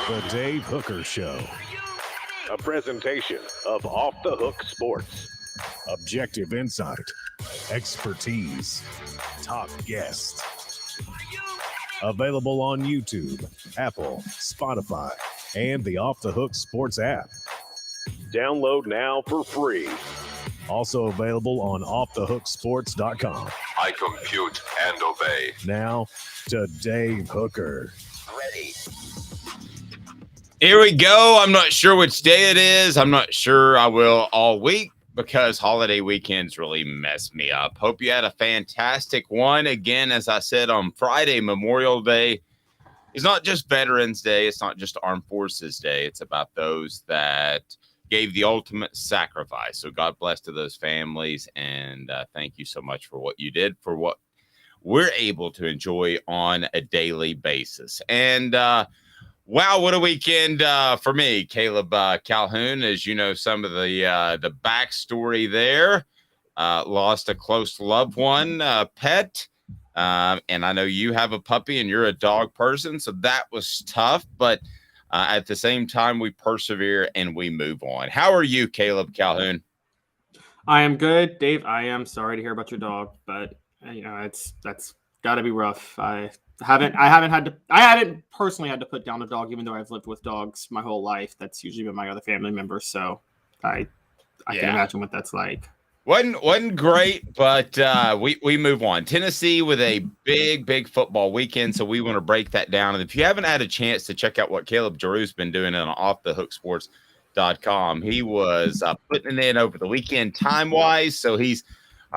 The Dave Hooker Show. A presentation of Off the Hook Sports. Objective insight, expertise, top guests. Available on YouTube, Apple, Spotify, and the Off the Hook Sports app. Download now for free. Also available on offthehooksports.com. I compute and obey. Now to Dave Hooker. Ready. Here we go. I'm not sure which day it is. I'm not sure I will all week because holiday weekends really mess me up. Hope you had a fantastic one. Again, as I said on Friday, Memorial Day is not just Veterans Day. It's not just Armed Forces Day. It's about those that gave the ultimate sacrifice. So God bless to those families. And thank you so much for what you did, for what we're able to enjoy on a daily basis. And wow, what a weekend for me, Caleb Calhoun. As you know, some of the backstory there. Lost a close loved one, pet. And I know you have a puppy and you're a dog person, so that was tough. But at the same time, we persevere and we move on. How are you, Caleb Calhoun? I am good, Dave. I am sorry to hear about your dog, but you know that's got to be rough. I haven't personally had to put down a dog, even though I've lived with dogs my whole life. That's usually been my other family members, so I can imagine what that's like. Wasn't great, but we move on. Tennessee with a big football weekend, so we want to break that down. And if you haven't had a chance to check out what Caleb Giroux's been doing on offthehooksports.com, he was putting it in over the weekend time-wise, so he's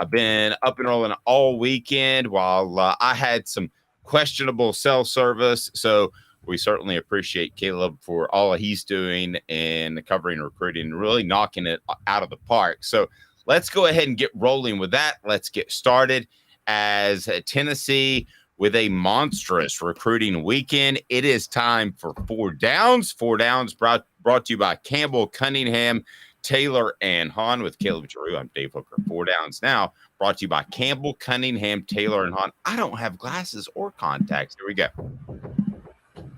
been up and rolling all weekend while I had some questionable cell service. So we certainly appreciate Caleb for all he's doing in covering recruiting and really knocking it out of the park. So let's go ahead and get rolling with that. Let's get started as Tennessee with a monstrous recruiting weekend. It is time for Four Downs. Four Downs brought to you by Campbell, Cunningham, Taylor, and Hahn with Caleb Giroux. I'm Dave Hooker. Four Downs now brought to you by Campbell, Cunningham, Taylor, and Hahn. I don't have glasses or contacts. Here we go.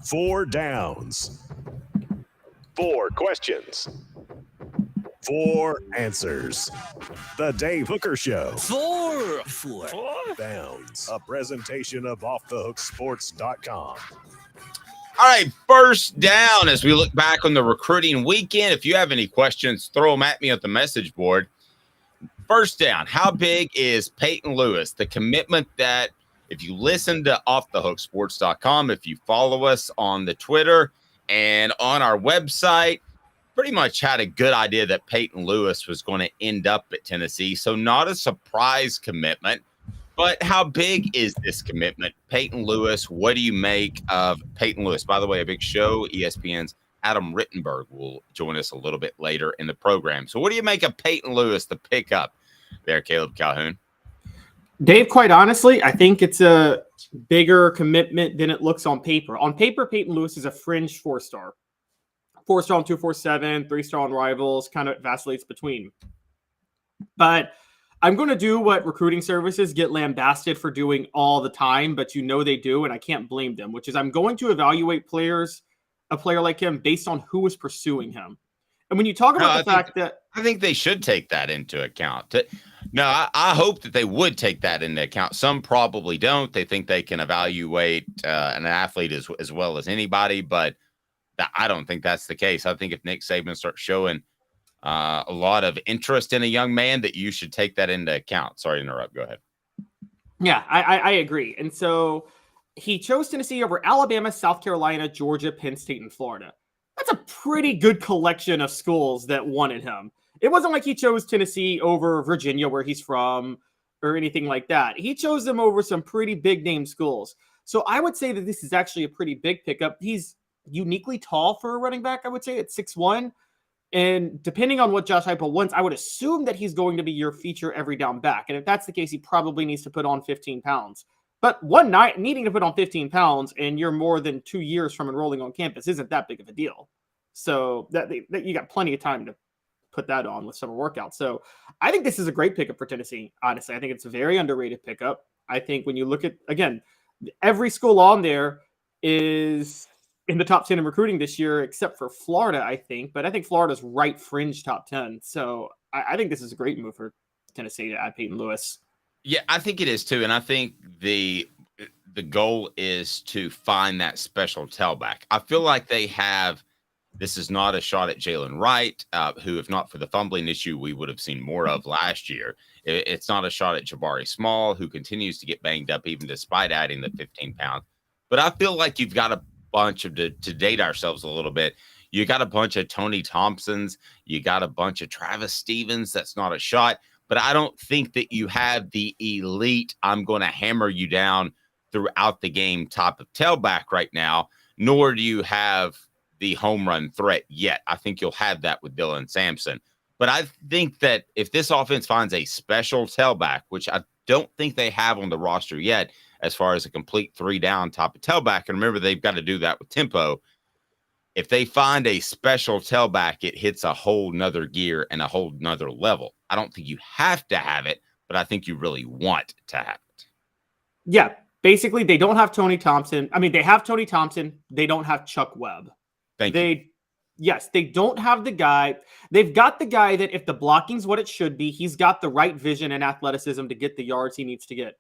Four Downs. Four questions. Four answers. The Dave Hooker Show. Four Downs. A presentation of offthehooksports.com. All right, first down as we look back on the recruiting weekend. If you have any questions, throw them at me at the message board. First down, how big is Peyton Lewis? The commitment that if you listen to offthehooksports.com, if you follow us on the Twitter and on our website, pretty much had a good idea that Peyton Lewis was going to end up at Tennessee. So not a surprise commitment. But how big is this commitment? Peyton Lewis, what do you make of Peyton Lewis? By the way, a big show. ESPN's Adam Rittenberg will join us a little bit later in the program. So what do you make of Peyton Lewis, the pickup there, Caleb Calhoun? Dave, quite honestly, I think it's a bigger commitment than it looks on paper. On paper, Peyton Lewis is a fringe four-star. Four-star on 247, three-star on Rivals, kind of vacillates between. But I'm going to do what recruiting services get lambasted for doing all the time, but you know they do, and I can't blame them, which is I'm going to evaluate a player like him based on who is pursuing him. And when you talk about I think they should take that into account. No, I hope that they would take that into account. Some probably don't. They think they can evaluate an athlete as well as anybody, but I don't think that's the case. I think if Nick Saban starts showing a lot of interest in a young man, that you should take that into account. Sorry to interrupt. Go ahead. Yeah, I agree. And so he chose Tennessee over Alabama, South Carolina, Georgia, Penn State, and Florida. That's a pretty good collection of schools that wanted him. It wasn't like he chose Tennessee over Virginia, where he's from, or anything like that. He chose them over some pretty big name schools. So I would say that this is actually a pretty big pickup. He's uniquely tall for a running back, I would say, at 6'1". And depending on what Josh Heupel wants, I would assume that he's going to be your feature every down back. And if that's the case, he probably needs to put on 15 pounds. But one night needing to put on 15 pounds and you're more than 2 years from enrolling on campus isn't that big of a deal. So that you got plenty of time to put that on with summer workouts. So I think this is a great pickup for Tennessee. Honestly, I think it's a very underrated pickup. I think when you look at, again, every school on there is in the top 10 in recruiting this year, except for Florida, I think. But I think Florida's right fringe top 10. So I think this is a great move for Tennessee to add Peyton Lewis. Yeah, I think it is too. And I think the goal is to find that special tailback. I feel like they have. This is not a shot at Jalen Wright, who, if not for the fumbling issue, we would have seen more of last year. It's not a shot at Jabari Small, who continues to get banged up even despite adding the 15 pounds. But I feel like you've got a bunch of, to date ourselves a little bit, you got a bunch of Tony Thompsons, you got a bunch of Travis Stevens. That's not a shot. But I don't think that you have the elite, I'm going to hammer you down throughout the game type of tailback right now, nor do you have the home run threat yet. I think you'll have that with Dylan Sampson. But I think that if this offense finds a special tailback, which I don't think they have on the roster yet, as far as a complete 3-down type of tailback, and remember, they've got to do that with tempo. If they find a special tailback, it hits a whole nother gear and a whole nother level. I don't think you have to have it, but I think you really want to have it. Yeah, basically, they don't have Tony Thompson. I mean, they have Tony Thompson. They don't have Chuck Webb. Thank you. Yes, they don't have the guy. They've got the guy that if the blocking's what it should be, he's got the right vision and athleticism to get the yards he needs to get.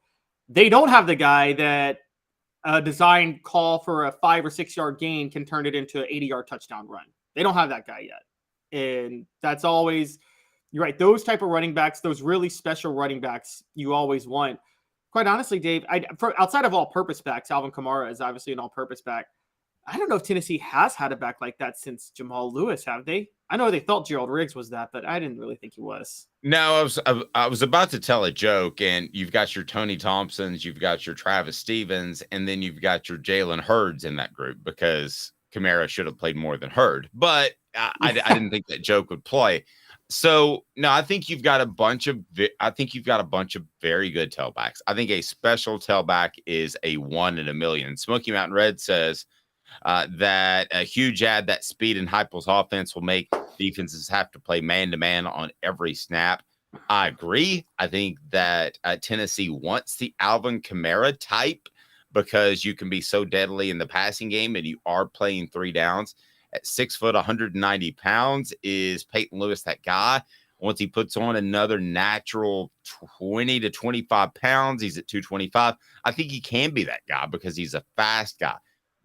They don't have the guy that a designed call for a 5 or 6 yard gain can turn it into an 80-yard touchdown run. They don't have that guy yet. And that's always, you're right, those type of running backs, those really special running backs you always want. Quite honestly, Dave, outside of all-purpose backs, Alvin Kamara is obviously an all-purpose back. I don't know if Tennessee has had a back like that since Jamal Lewis, have they? I know they thought Gerald Riggs was that, but I didn't really think he was. No, I was about to tell a joke, and you've got your Tony Thompsons, you've got your Travis Stevens, and then you've got your Jalen Hurds in that group because Kamara should have played more than Hurd. But I didn't think that joke would play. So no, I think you've got a bunch of very good tailbacks. I think a special tailback is a 1 in a million. Smoky Mountain Red says that a huge add that speed and Heupel's offense will make defenses have to play man-to-man on every snap. I agree. I think that Tennessee wants the Alvin Kamara type because you can be so deadly in the passing game and you are playing 3 downs. At 6 foot, 190 pounds, is Peyton Lewis that guy? Once he puts on another natural 20 to 25 pounds, he's at 225. I think he can be that guy because he's a fast guy.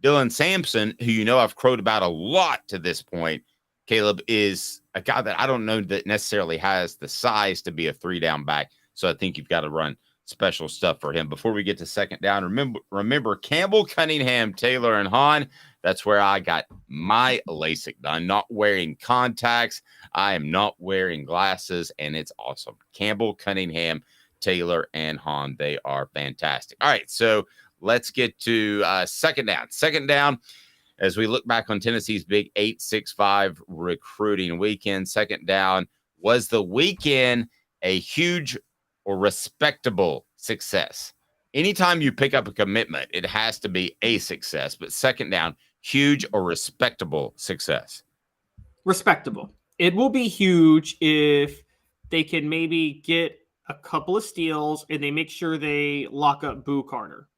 Dylan Sampson, who you know I've crowed about a lot to this point, Caleb, is a guy that I don't know that necessarily has the size to be a 3-down back. So I think you've got to run special stuff for him. Before we get to second down, remember Campbell, Cunningham, Taylor, and Hahn. That's where I got my LASIK done. Not wearing contacts. I am not wearing glasses, and it's awesome. Campbell, Cunningham, Taylor, and Hahn. They are fantastic. All right, so let's get to second down. Second down, as we look back on Tennessee's big 8-6-5 recruiting weekend, second down, was the weekend a huge or respectable success? Anytime you pick up a commitment, it has to be a success, but second down, huge or respectable success? Respectable. It will be huge if they can maybe get a couple of steals and they make sure they lock up Boo Carter.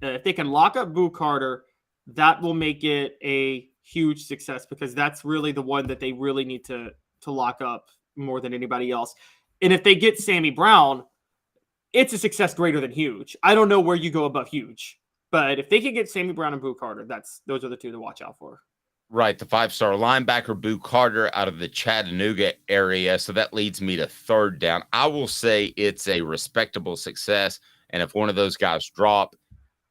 If they can lock up Boo Carter, that will make it a huge success because that's really the one that they really need to lock up more than anybody else. And if they get Sammy Brown, it's a success greater than huge. I don't know where you go above huge, but if they can get Sammy Brown and Boo Carter, those are the two to watch out for. Right, the 5-star linebacker Boo Carter out of the Chattanooga area. So that leads me to third down. I will say it's a respectable success, and if one of those guys drop,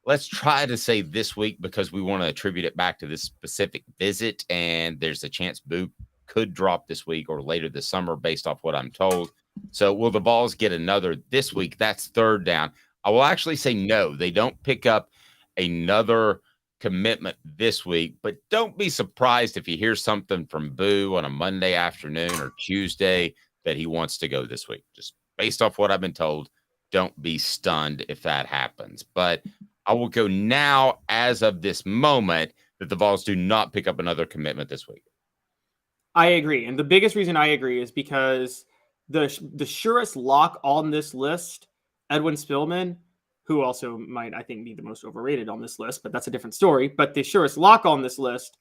let's try to say this week because we want to attribute it back to this specific visit, and there's a chance Boo could drop this week or later this summer based off what I'm told. So will the Vols get another this week? That's third down. I will actually say no. They don't pick up another commitment this week, but don't be surprised if you hear something from Boo on a Monday afternoon or Tuesday that he wants to go this week. Just based off what I've been told, don't be stunned if that happens. But I will go now as of this moment that the Vols do not pick up another commitment this week. I agree. And the biggest reason I agree is because the surest lock on this list, Edwin Spillman, who also might, I think, be the most overrated on this list, but that's a different story. But the surest lock on this list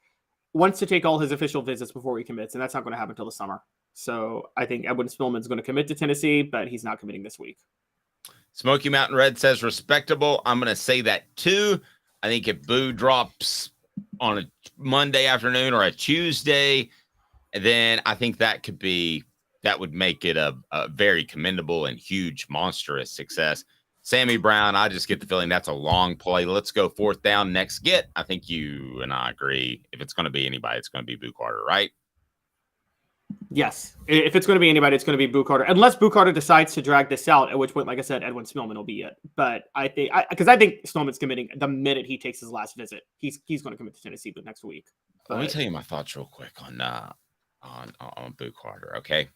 wants to take all his official visits before he commits, and that's not going to happen until the summer. So I think Edwin Spillman's going to commit to Tennessee, but he's not committing this week. Smoky Mountain Red says respectable. I'm going to say that too. I think if Boo drops on a Monday afternoon or a Tuesday, then I think that would make it a very commendable and huge, monstrous success. Sammy Brown, I just get the feeling that's a long play. Let's go fourth down, next get. I think you and I agree. If it's going to be anybody, it's going to be Boo Carter, right? Yes. If it's going to be anybody, it's going to be Boo Carter. Unless Boo Carter decides to drag this out, at which point, like I said, Edwin Spillman will be it. But I think Spillman's committing the minute he takes his last visit. He's going to commit to Tennessee next week. But let me tell you my thoughts real quick on Boo Carter, okay?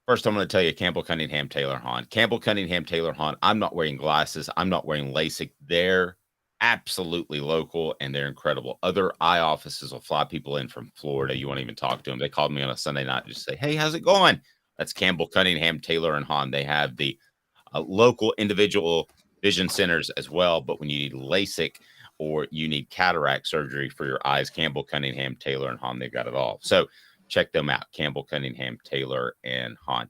First, I'm going to tell you Campbell Cunningham, Taylor Hahn. Campbell Cunningham, Taylor Hahn. I'm not wearing glasses. I'm not wearing LASIK. They're absolutely local, and they're incredible. Other eye offices will fly people in from Florida. You won't even talk to them. They called me on a Sunday night and just say, hey, how's it going? That's Campbell Cunningham, Taylor, and Hahn. They have the local individual vision centers as well, but when you need LASIK or you need cataract surgery for your eyes, Campbell Cunningham, Taylor, and Hahn, they've got it all. So check them out, Campbell Cunningham, Taylor, and Hahn.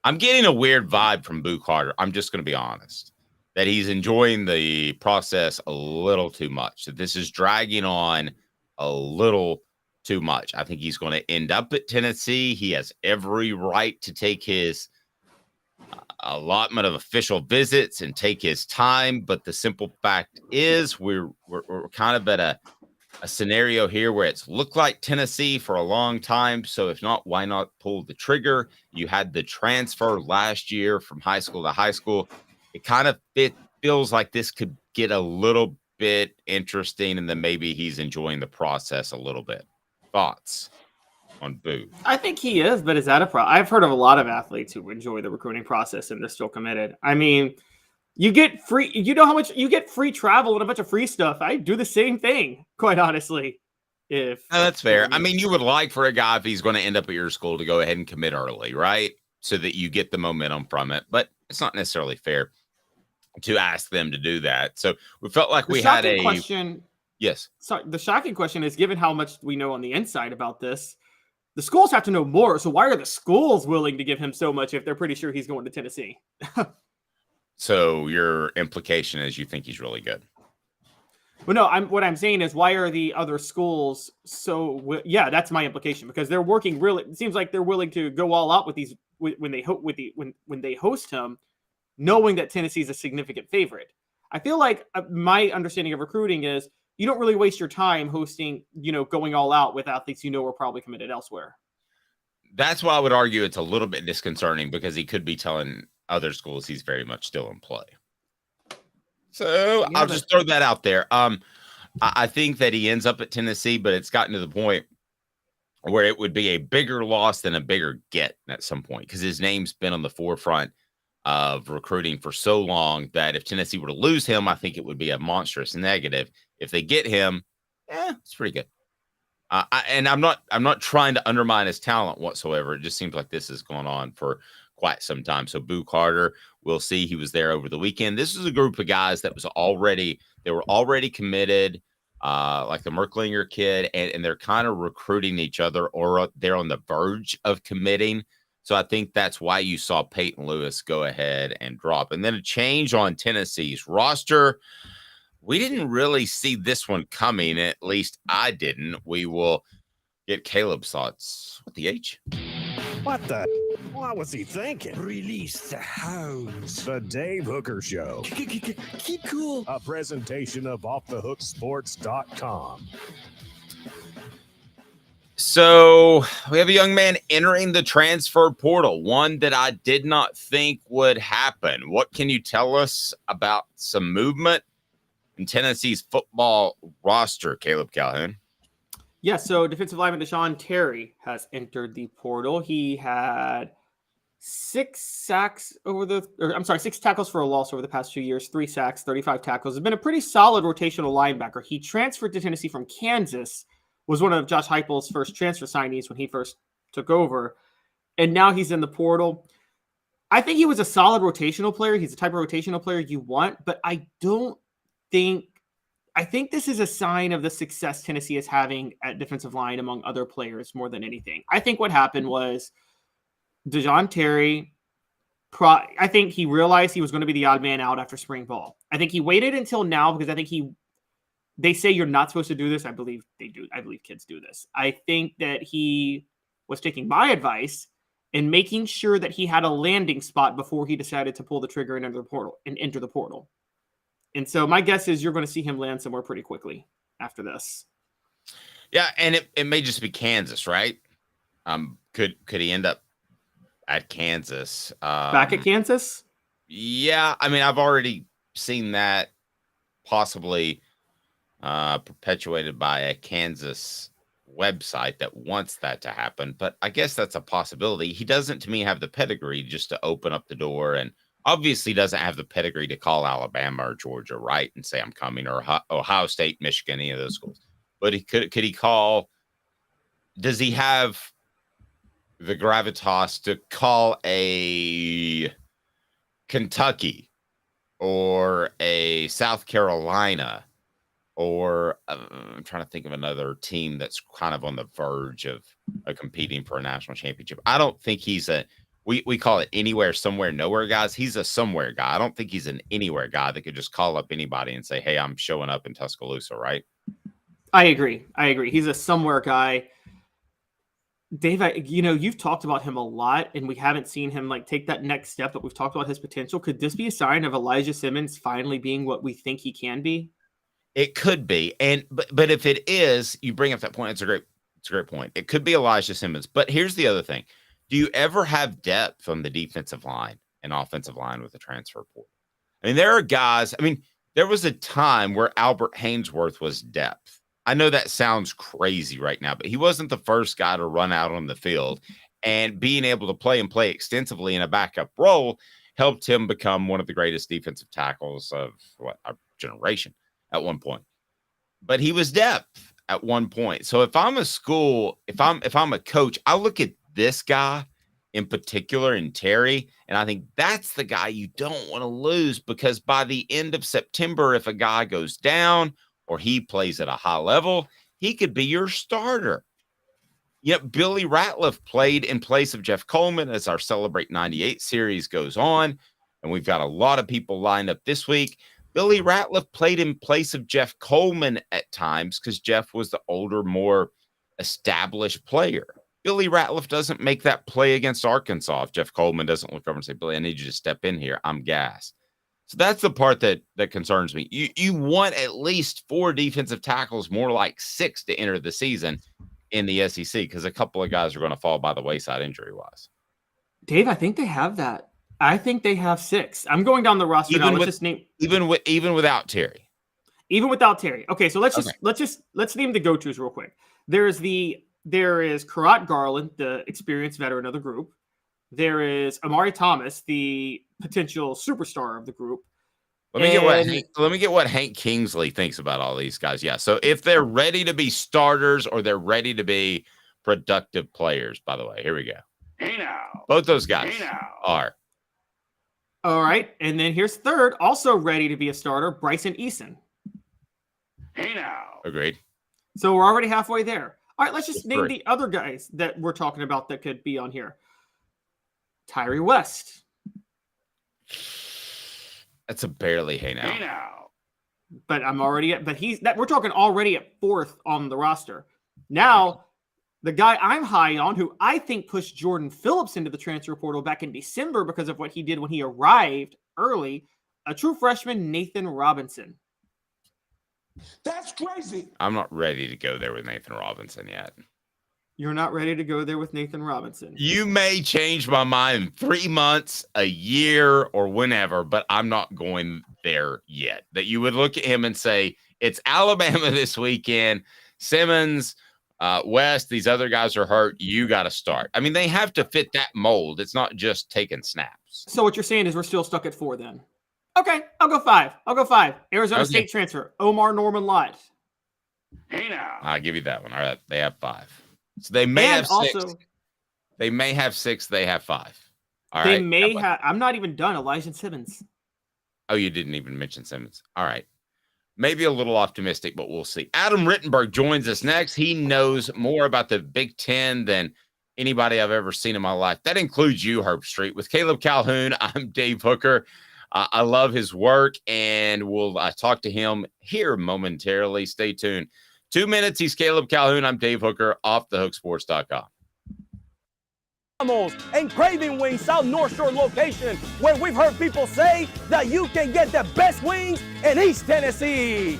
I'm getting a weird vibe from Boo Carter. I'm just going to be honest, that he's enjoying the process a little too much. That this is dragging on a little too much. I think he's going to end up at Tennessee. He has every right to take his allotment of official visits and take his time. But the simple fact is we're kind of at a scenario here where it's looked like Tennessee for a long time. So if not, why not pull the trigger? You had the transfer last year from high school to high school. It kind of feels like this could get a little bit interesting, and then maybe he's enjoying the process a little bit. Thoughts on Boo? I think he is, but is that a problem? I've heard of a lot of athletes who enjoy the recruiting process and they're still committed. I mean, you get free, you know how much you get free travel and a bunch of free stuff. I do the same thing, quite honestly. That's fair. I mean, you would like for a guy, if he's going to end up at your school, to go ahead and commit early, right? So that you get the momentum from it. But it's not necessarily fair to ask them to do that. So we felt like we had a question. Yes. So the shocking question is, given how much we know on the inside about this, the schools have to know more. So why are the schools willing to give him so much if they're pretty sure he's going to Tennessee? So your implication is you think he's really good? Well, no, what I'm saying is, why are the other schools so? Yeah, that's my implication, because they're working really. It seems like they're willing to go all out with these when they host him, knowing that Tennessee's a significant favorite. I feel like my understanding of recruiting is you don't really waste your time hosting, going all out with athletes are probably committed elsewhere. That's why I would argue it's a little bit disconcerting, because he could be telling other schools he's very much still in play. So yeah, I'll just throw that out there. I think that he ends up at Tennessee, but it's gotten to the point where it would be a bigger loss than a bigger get at some point, because his name's been on the forefront of recruiting for so long that if Tennessee were to lose him, I think it would be a monstrous negative. If they get him, it's pretty good. And I'm not trying to undermine his talent whatsoever. It just seems like this has gone on for quite some time. So Boo Carter, we'll see. He was there over the weekend. This is a group of guys that were already committed, like the Merklinger kid, and they're kind of recruiting each other, or they're on the verge of committing. So I think that's why you saw Peyton Lewis go ahead and drop. And then a change on Tennessee's roster. We didn't really see this one coming. At least I didn't. We will get Caleb's thoughts. What the H? What the? What was he thinking? Release the hounds. The Dave Hooker Show. Keep cool. A presentation of offthehooksports.com. So we have a young man entering the transfer portal, one that I did not think would happen. What can you tell us about some movement in Tennessee's football roster, Caleb Calhoun? Yeah, so defensive lineman Deshaun Terry has entered the portal. He had 6 tackles for a loss over the past 2 years, 3 sacks, 35 tackles. Has been a pretty solid rotational linebacker. He transferred to Tennessee from Kansas, was one of Josh Heupel's first transfer signees when he first took over, and now he's in the portal. I think he was a solid rotational player. He's the type of rotational player you want, but I think this is a sign of the success Tennessee is having at defensive line among other players more than anything. I think what happened was DeJoun Terry, I think he realized he was going to be the odd man out after spring ball. I think he waited until now because I think they say you're not supposed to do this. I believe they do. I believe kids do this. I think that he was taking my advice and making sure that he had a landing spot before he decided to pull the trigger and enter the portal. And so my guess is you're going to see him land somewhere pretty quickly after this. Yeah, and it may just be Kansas, right? Could he end up at Kansas? Back at Kansas? Yeah, I mean, I've already seen that possibly perpetuated by a Kansas website that wants that to happen, but I guess that's a possibility. He doesn't, to me, have the pedigree just to open up the door, and obviously doesn't have the pedigree to call Alabama or Georgia, right, and say I'm coming, or Ohio State, Michigan, any of those schools. But could he call? Does he have the gravitas to call a Kentucky or a South Carolina? Or I'm trying to think of another team that's kind of on the verge of competing for a national championship. I don't think he's we call it anywhere, somewhere, nowhere guys. He's a somewhere guy. I don't think he's an anywhere guy that could just call up anybody and say, hey, I'm showing up in Tuscaloosa, right? I agree. He's a somewhere guy. Dave, you've talked about him a lot, and we haven't seen him take that next step, but we've talked about his potential. Could this be a sign of Elijah Simmons finally being what we think he can be? It could be, but if it is, you bring up that point. It's a great point. It could be Elijah Simmons, but here's the other thing: do you ever have depth on the defensive line and offensive line with the transfer portal? I mean, there are guys. I mean, there was a time where Albert Haynesworth was depth. I know that sounds crazy right now, but he wasn't the first guy to run out on the field, and being able to play extensively in a backup role helped him become one of the greatest defensive tackles of our generation at one point. But he was depth at one point. So if I'm a school, if I'm a coach, I look at this guy in particular in Terry, and I think that's the guy you don't want to lose, because by the end of September, if a guy goes down or he plays at a high level, he could be your starter. Yep, Billy Ratliff played in place of Jeff Coleman as our Celebrate 98 series goes on, and we've got a lot of people lined up this week. Billy Ratliff played in place of Jeff Coleman at times because Jeff was the older, more established player. Billy Ratliff doesn't make that play against Arkansas if Jeff Coleman doesn't look over and say, Billy, I need you to step in here. I'm gassed. So that's the part that concerns me. You want at least 4 defensive tackles, more like 6 to enter the season in the SEC, because a couple of guys are going to fall by the wayside injury-wise. Dave, I think they have that. I think they have 6. I'm going down the roster now. Let's just name even without Terry. Even without Terry. Okay, so let's name the go-tos real quick. There is Karat Garland, the experienced veteran of the group. There is Amari Thomas, the potential superstar of the group. Let me get what Hank Kingsley thinks about all these guys. Yeah, so if they're ready to be starters or they're ready to be productive players, by the way, here we go. Hey now. Both those guys are. All right, and then here's third, also ready to be a starter, Bryson Eason. Hey now. Agreed. So we're already halfway there. All right, let's just name the other guys that we're talking about that could be on here. Tyree West. That's a barely hey now. Hey now. But we're talking already at 4th on the roster. Now, the guy I'm high on, who I think pushed Jordan Phillips into the transfer portal back in December because of what he did when he arrived early, a true freshman, Nathan Robinson. That's crazy. I'm not ready to go there with Nathan Robinson yet. You're not ready to go there with Nathan Robinson. You may change my mind in 3 months, a year, or whenever, but I'm not going there yet. That you would look at him and say, it's Alabama this weekend, Simmons, West, these other guys are hurt. You got to start. I mean, they have to fit that mold. It's not just taking snaps. So what you're saying is we're still stuck at 4 then. Okay, I'll go 5. Arizona State transfer, Omar Norman Lott. Hey now. I'll give you that one. All right, they have 5. So they may have 6. Also, They may have 6. They have 5. All They right. may have. I'm not even done. Elijah Simmons. Oh, you didn't even mention Simmons. All right. Maybe a little optimistic, but we'll see. Adam Rittenberg joins us next. He knows more about the Big Ten than anybody I've ever seen in my life. That includes you, Herb Street. With Caleb Calhoun, I'm Dave Hooker. I love his work, and we'll talk to him here momentarily. Stay tuned. 2 minutes. He's Caleb Calhoun. I'm Dave Hooker, offthehooksports.com. And Craving Wings South North Shore location, where we've heard people say that you can get the best wings in East Tennessee.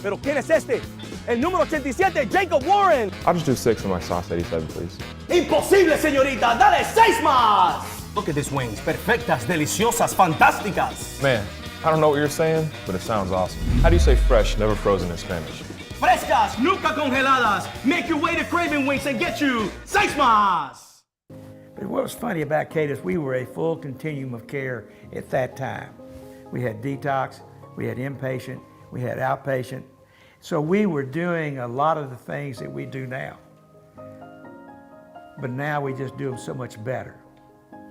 Pero ¿quién es este? El número 87, Jacob Warren. I'll just do 6 of my sauce 87, please. Imposible, señorita. Dale 6 más. Look at these wings. Perfectas, deliciosas, fantásticas. Man, I don't know what you're saying, but it sounds awesome. How do you say fresh, never frozen in Spanish? Frescas, nunca congeladas. Make your way to Craving Wings and get you 6 más. But what was funny about Kate is we were a full continuum of care at that time. We had detox, we had inpatient, we had outpatient. So we were doing a lot of the things that we do now. But now we just do them so much better.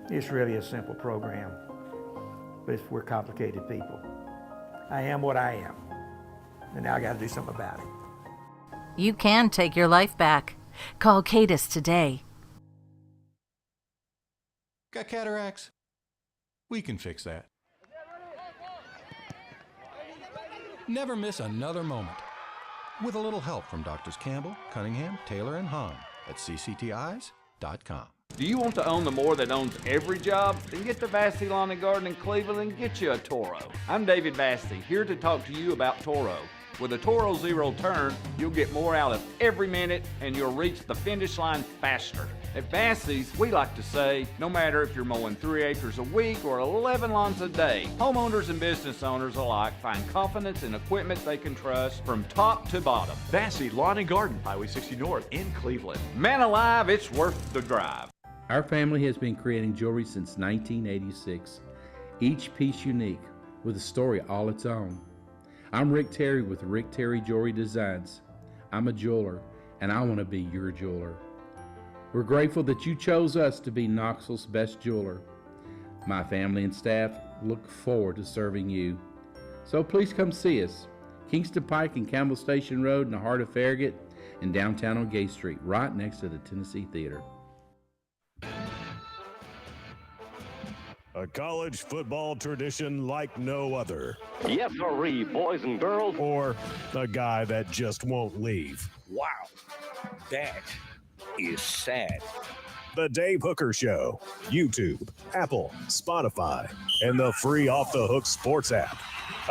It's really a simple program, but we're complicated people. I am what I am, and now I got to do something about it. You can take your life back. Call Cadis today. Got cataracts? We can fix that. Never miss another moment. With a little help from Doctors Campbell, Cunningham, Taylor, and Hahn at cctis.com. Do you want to own the more that owns every job? Then get to Vassey Lawn and Garden in Cleveland and get you a Toro. I'm David Vassey, here to talk to you about Toro. With a Toro Zero Turn, you'll get more out of every minute and you'll reach the finish line faster. At Vassey's, we like to say, no matter if you're mowing 3 acres a week or 11 lawns a day, homeowners and business owners alike find confidence in equipment they can trust from top to bottom. Vassey Lawn and Garden, Highway 60 North in Cleveland. Man alive, it's worth the drive. Our family has been creating jewelry since 1986, each piece unique with a story all its own. I'm Rick Terry with Rick Terry Jewelry Designs. I'm a jeweler, and I want to be your jeweler. We're grateful that you chose us to be Knoxville's best jeweler. My family and staff look forward to serving you. So please come see us. Kingston Pike and Campbell Station Road in the heart of Farragut and downtown on Gay Street, right next to the Tennessee Theater. A college football tradition like no other. Yes, sirree, boys and girls. Or a guy that just won't leave. Wow, that is sad. The Dave Hooker Show, YouTube, Apple, Spotify, and the free Off the Hook Sports app.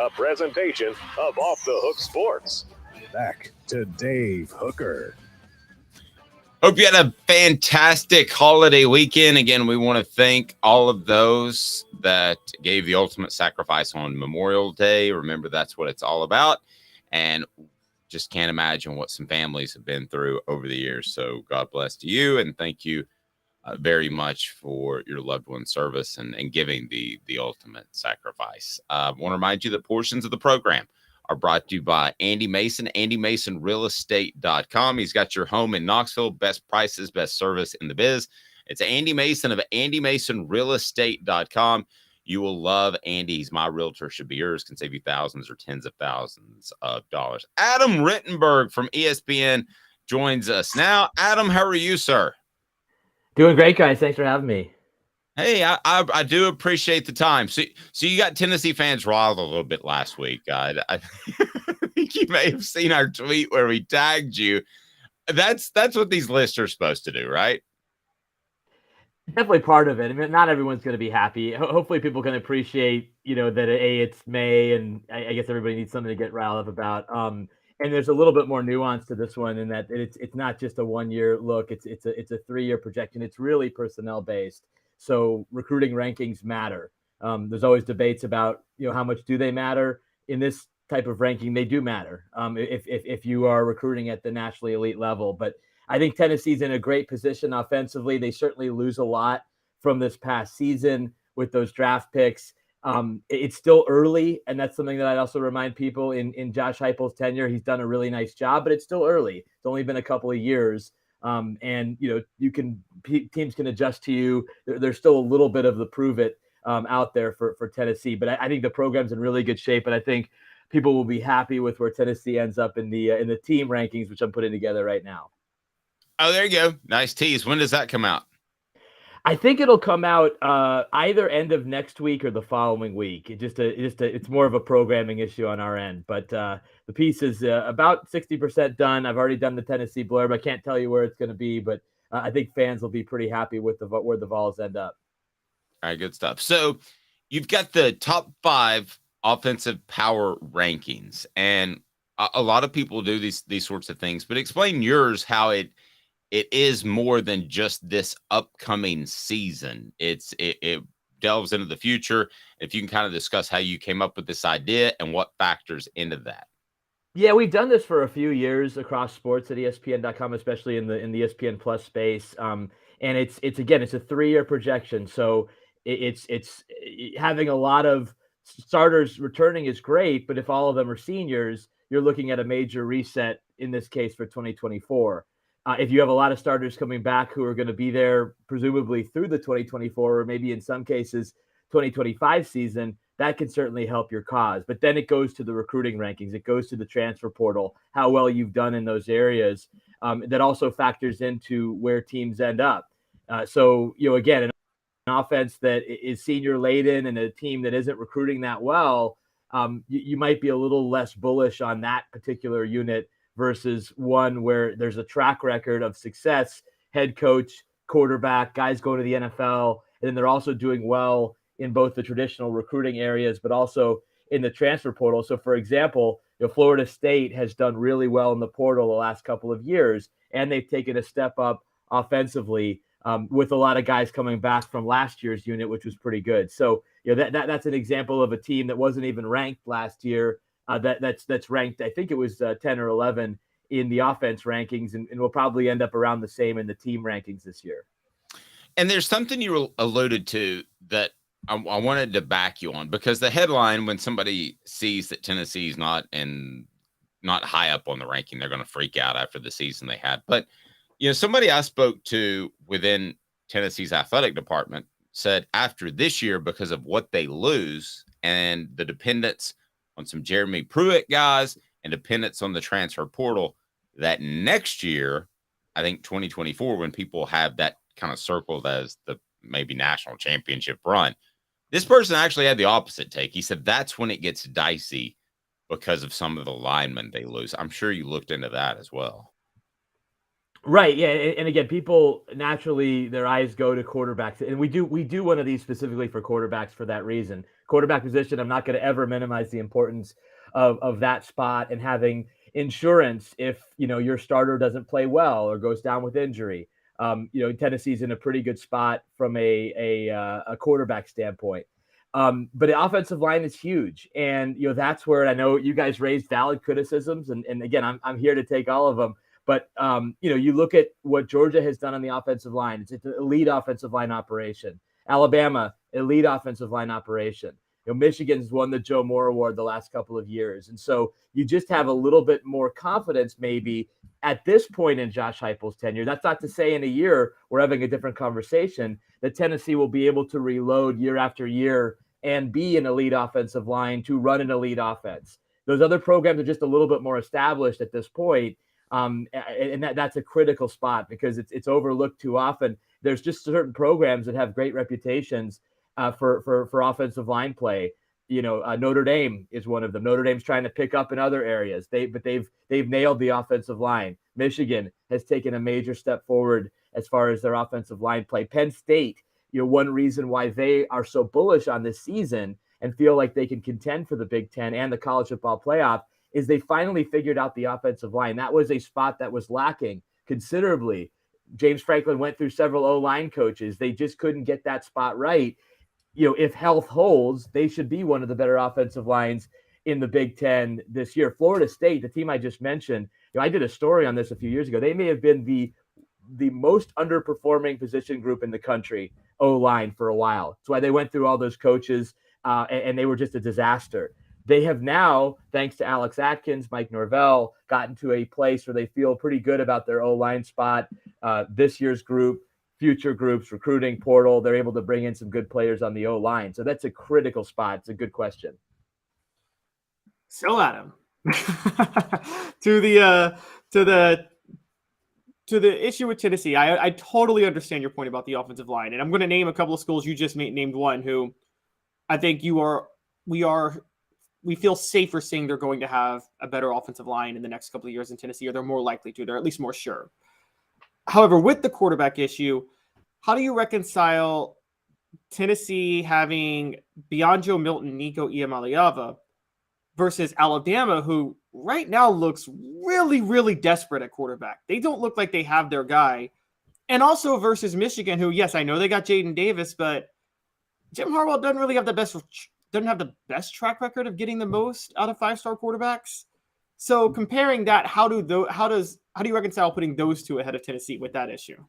A presentation of Off the Hook Sports. Back to Dave Hooker. Hope you had a fantastic holiday weekend. Again, we want to thank all of those that gave the ultimate sacrifice on Memorial Day. Remember, that's what it's all about. And just can't imagine what some families have been through over the years. So God bless to you, and thank you very much for your loved one's service and giving the ultimate sacrifice. I want to remind you that portions of the program are brought to you by Andy Mason, AndyMasonRealEstate.com. He's got your home in Knoxville, best prices, best service in the biz. It's Andy Mason of AndyMasonRealEstate.com. You will love Andy. He's my realtor, should be yours, can save you thousands or tens of thousands of dollars. Adam Rittenberg from ESPN joins us now. Adam, how are you, sir? Doing great, guys. Thanks for having me. Hey, I do appreciate the time. So you got Tennessee fans riled a little bit last week. I think you may have seen our tweet where we tagged you. That's what these lists are supposed to do, right? Definitely part of it. I mean, not everyone's going to be happy. Hopefully people can appreciate, that it's May, and I guess everybody needs something to get riled up about. And there's a little bit more nuance to this one in that it's not just a 1 year look. It's a 3 year projection. It's really personnel based. So recruiting rankings matter. There's always debates about, how much do they matter in this type of ranking? They do matter. If you are recruiting at the nationally elite level, but I think Tennessee's in a great position offensively. They certainly lose a lot from this past season with those draft picks. It's still early, and that's something that I'd also remind people in Josh Heupel's tenure. He's done a really nice job, but it's still early. It's only been a couple of years. And teams can adjust to you. There's still a little bit of the prove it out there for Tennessee, but I think the program's in really good shape, and I think people will be happy with where Tennessee ends up in the team rankings, which I'm putting together right now. Oh, there you go. Nice tease. When does that come out? I think it'll come out either end of next week or the following week. It's more of a programming issue on our end, but the piece is about 60% done. I've already done the Tennessee blurb. I can't tell you where it's going to be, but I think fans will be pretty happy with where the Vols end up. All right, good stuff. So you've got the top 5 offensive power rankings, and a lot of people do these sorts of things, but explain yours, how it is more than just this upcoming season. It delves into the future. If you can kind of discuss how you came up with this idea and what factors into that. Yeah, we've done this for a few years across sports at ESPN.com, especially in the ESPN Plus space. And it's a 3-year projection. So it's having a lot of starters returning is great, but if all of them are seniors, you're looking at a major reset in this case for 2024. If you have a lot of starters coming back who are going to be there presumably through the 2024 or maybe in some cases 2025 season, that can certainly help your cause. But then it goes to the recruiting rankings. It goes to the transfer portal, how well you've done in those areas. That also factors into where teams end up. So, again, an offense that is senior laden and a team that isn't recruiting that well, you might be a little less bullish on that particular unit versus one where there's a track record of success, head coach, quarterback, guys going to the NFL, and then they're also doing well in both the traditional recruiting areas, but also in the transfer portal. So, for example, Florida State has done really well in the portal the last couple of years, and they've taken a step up offensively with a lot of guys coming back from last year's unit, which was pretty good. So, that's an example of a team that wasn't even ranked last year. That's ranked, I think it was 10 or 11 in the offense rankings, and will probably end up around the same in the team rankings this year. And there's something you alluded to that I wanted to back you on, because the headline, when somebody sees that Tennessee's not high up on the ranking, they're going to freak out after the season they had. But, somebody I spoke to within Tennessee's athletic department said after this year, because of what they lose and the dependence on some Jeremy Pruitt guys and dependence on the transfer portal, that next year, I think 2024, when people have that kind of circled as the maybe national championship run, this person actually had the opposite take. He said that's when it gets dicey because of some of the linemen they lose. I'm sure you looked into that as well. Right. Yeah. And again, people naturally, their eyes go to quarterbacks, and we do one of these specifically for quarterbacks for that reason. Quarterback position, I'm not going to ever minimize the importance of that spot and having insurance if, your starter doesn't play well or goes down with injury. Tennessee's in a pretty good spot from a quarterback standpoint. But the offensive line is huge. And, that's where I know you guys raised valid criticisms. And again, I'm here to take all of them. But, you look at what Georgia has done on the offensive line. It's an elite offensive line operation. Alabama, elite offensive line operation. Michigan's won the Joe Moore Award the last couple of years. And so you just have a little bit more confidence maybe at this point in Josh Heupel's tenure. That's not to say in a year we're having a different conversation, that Tennessee will be able to reload year after year and be an elite offensive line to run an elite offense. Those other programs are just a little bit more established at this point. And that's a critical spot because it's overlooked too often. There's just certain programs that have great reputations for offensive line play. Notre Dame is one of them. Notre Dame's trying to pick up in other areas. They've nailed the offensive line. Michigan has taken a major step forward as far as their offensive line play. Penn State, one reason why they are so bullish on this season and feel like they can contend for the Big Ten and the college football playoff is they finally figured out the offensive line. That was a spot that was lacking considerably. James Franklin went through several O-line coaches. They just couldn't get that spot right. If health holds, they should be one of the better offensive lines in the Big Ten this year. Florida State, the team I just mentioned, I did a story on this a few years ago. They may have been the most underperforming position group in the country, O-line, for a while. That's why they went through all those coaches, and they were just a disaster. They have now, thanks to Alex Atkins, Mike Norvell, gotten to a place where they feel pretty good about their O-line spot. This year's group, future groups, recruiting portal, they're able to bring in some good players on the O-line. So that's a critical spot. It's a good question. So, Adam, to the issue with Tennessee, I totally understand your point about the offensive line, and I'm going to name a couple of schools. You just named one who I think we feel safer saying they're going to have a better offensive line in the next couple of years in Tennessee, or they're more likely to. They're at least more sure. However, with the quarterback issue, how do you reconcile Tennessee having beyond Joe Milton, Nico Iamaleava, versus Alabama, who right now looks really, really desperate at quarterback? They don't look like they have their guy. And also versus Michigan, who, yes, I know they got Jaden Davis, but Jim Harbaugh doesn't really have the best track record of getting the most out of five-star quarterbacks. So comparing that, how do you reconcile putting those two ahead of Tennessee with that issue?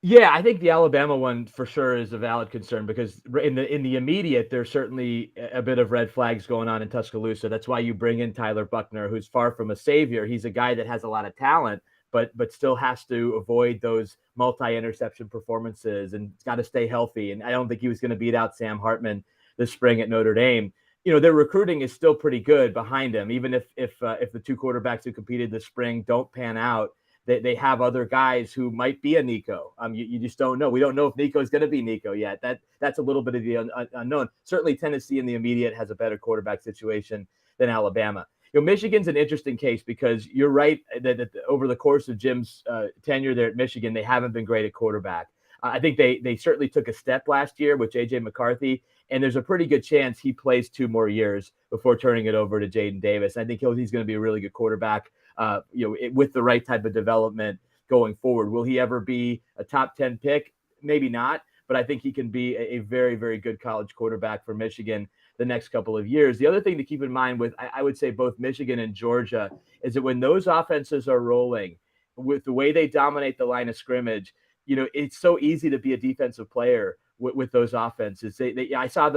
Yeah, I think the Alabama one for sure is a valid concern because in the immediate, there's certainly a bit of red flags going on in Tuscaloosa. That's why you bring in Tyler Buckner, who's far from a savior. He's a guy that has a lot of talent, but still has to avoid those multi-interception performances and it's got to stay healthy. And I don't think he was going to beat out Sam Hartman this spring at Notre Dame. You know, their recruiting is still pretty good behind him, even if the two quarterbacks who competed this spring don't pan out. They have other guys who might be a Nico. You just don't know. We don't know if Nico is going to be Nico yet. That's a little bit of the unknown. Certainly Tennessee in the immediate has a better quarterback situation than Alabama. You know, Michigan's an interesting case because you're right that over the course of Jim's tenure there at Michigan, they haven't been great at quarterback. I think they certainly took a step last year with J.J. McCarthy, and there's a pretty good chance he plays 2 more years before turning it over to Jaden Davis. I think he's going to be a really good quarterback. With the right type of development going forward. Will he ever be a top 10 pick? Maybe not, but I think he can be a very, very good college quarterback for Michigan the next couple of years. The other thing to keep in mind with, I would say both Michigan and Georgia, is that when those offenses are rolling with the way they dominate the line of scrimmage, you know, it's so easy to be a defensive player with those offenses. I saw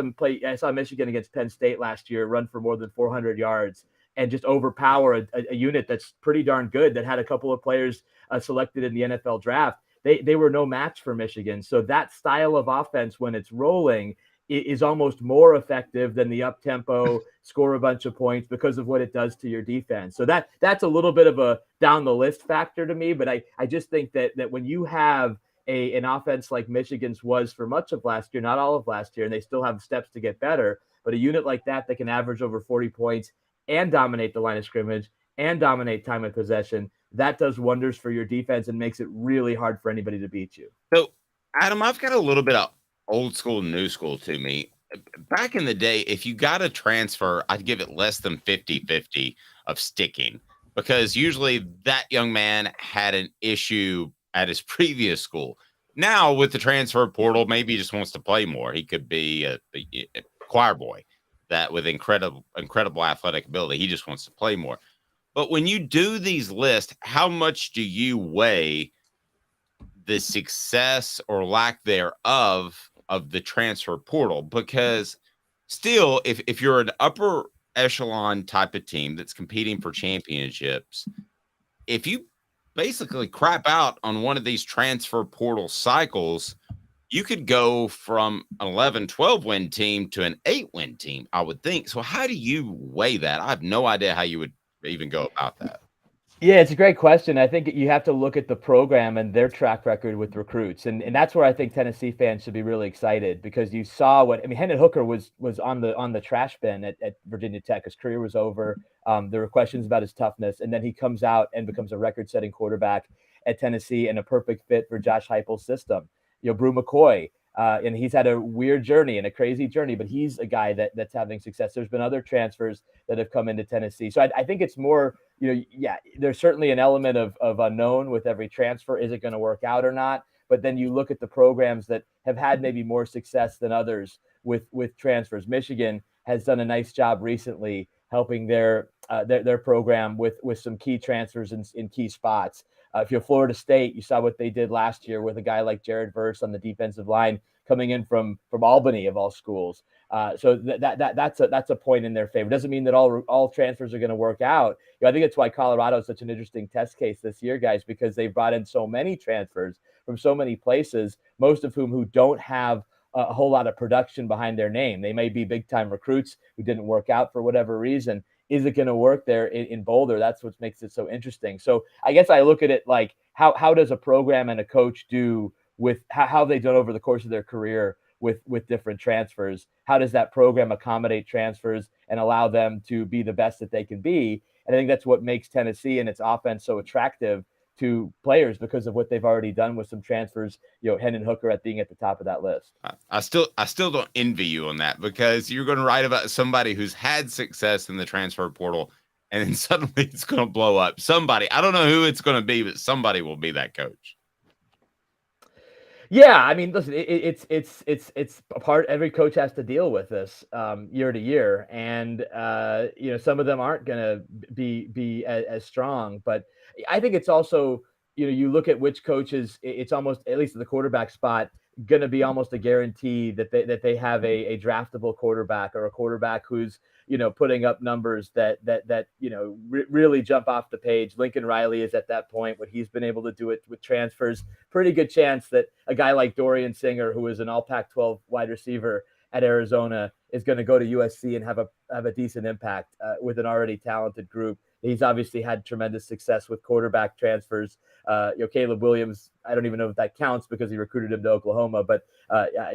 Michigan against Penn State last year run for more than 400 yards and just overpower a unit that's pretty darn good that had a couple of players selected in the NFL draft. They were no match for Michigan. So that style of offense, when it's rolling, is almost more effective than the up-tempo, score a bunch of points because of what it does to your defense. So that's a little bit of a down-the-list factor to me, but I just think that when you have an offense like Michigan's was for much of last year, not all of last year, and they still have steps to get better, but a unit like that can average over 40 points and dominate the line of scrimmage and dominate time of possession, that does wonders for your defense and makes it really hard for anybody to beat you. So, Adam, I've got a little bit of old school, new school to me. Back in the day, if you got a transfer, I'd give it less than 50-50 of sticking because usually that young man had an issue at his previous school. Now, with the transfer portal, maybe he just wants to play more. He could be a choir boy that with incredible athletic ability, he just wants to play more. But when you do these lists, how much do you weigh the success or lack thereof of the transfer portal? Because still, if you're an upper echelon type of team that's competing for championships, if you basically crap out on one of these transfer portal cycles, you could go from an 11-12 win team to an 8-win team, I would think. So how do you weigh that? I have no idea how you would even go about that. Yeah, it's a great question. I think you have to look at the program and their track record with recruits. And that's where I think Tennessee fans should be really excited because you saw Hendon Hooker was on the trash bin at Virginia Tech. His career was over. There were questions about his toughness. And then he comes out and becomes a record-setting quarterback at Tennessee and a perfect fit for Josh Heupel's system. You know, Brew McCoy, and he's had a weird journey and a crazy journey, but he's a guy that's having success. There's been other transfers that have come into Tennessee. So I think it's more, there's certainly an element of unknown with every transfer. Is it going to work out or not? But then you look at the programs that have had maybe more success than others with transfers. Michigan has done a nice job recently helping their program with some key transfers in key spots. If you're Florida State, you saw what they did last year with a guy like Jared Verse on the defensive line coming in from Albany of all schools. So that's a point in their favor. Doesn't mean that all transfers are going to work out. I think that's why Colorado is such an interesting test case this year, guys, because they've brought in so many transfers from so many places, most of whom who don't have a whole lot of production behind their name. They may be big time recruits who didn't work out for whatever reason. Is it going to work there in Boulder? That's what makes it so interesting. So I guess I look at it like how does a program and a coach do with how they've done over the course of their career with different transfers? How does that program accommodate transfers and allow them to be the best that they can be? And I think that's what makes Tennessee and its offense so attractive to players because of what they've already done with some transfers, Hendon Hooker being at the top of that list. I still don't envy you on that, because you're going to write about somebody who's had success in the transfer portal and then suddenly it's going to blow up. Somebody, I don't know who it's going to be, but somebody will be that coach. Yeah, I mean, listen, it's a part. Every coach has to deal with this year to year, and some of them aren't going to be as strong. But I think it's also, you look at which coaches. It's almost, at least at the quarterback spot, going to be almost a guarantee that they have a draftable quarterback, or a quarterback who's putting up numbers that really jump off the page. Lincoln Riley is at that point. What he's been able to do it with transfers, pretty good chance that a guy like Dorian Singer, who is an all Pac-12 wide receiver at Arizona, is going to go to USC and have a decent impact with an already talented group. He's obviously had tremendous success with quarterback transfers. Caleb Williams, I don't even know if that counts because he recruited him to Oklahoma, but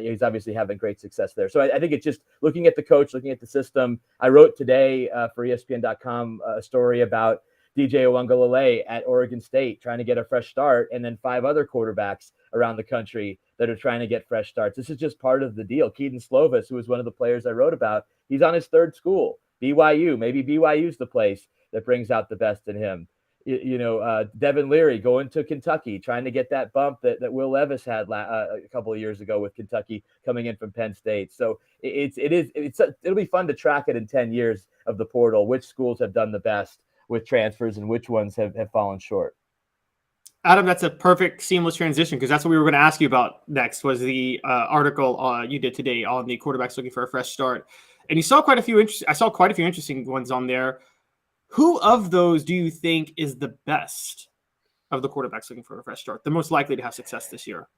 he's obviously having great success there. So I think it's just looking at the coach, looking at the system. I wrote today for ESPN.com a story about DJ Uiagalelei at Oregon State trying to get a fresh start, and then 5 other quarterbacks around the country that are trying to get fresh starts. This is just part of the deal. Keaton Slovis, who was one of the players I wrote about, he's on his 3rd school, BYU. Maybe BYU's the place that brings out the best in him. Devin Leary going to Kentucky, trying to get that bump that Will Levis had a couple of years ago with Kentucky coming in from Penn State. So it'll be fun to track it in 10 years of the portal, which schools have done the best with transfers and which ones have fallen short. Adam, that's a perfect seamless transition, because that's what we were going to ask you about next, was the article you did today on the quarterbacks looking for a fresh start. And you saw quite a few interesting ones on there. Who of those do you think is the best of the quarterbacks looking for a fresh start, the most likely to have success this year?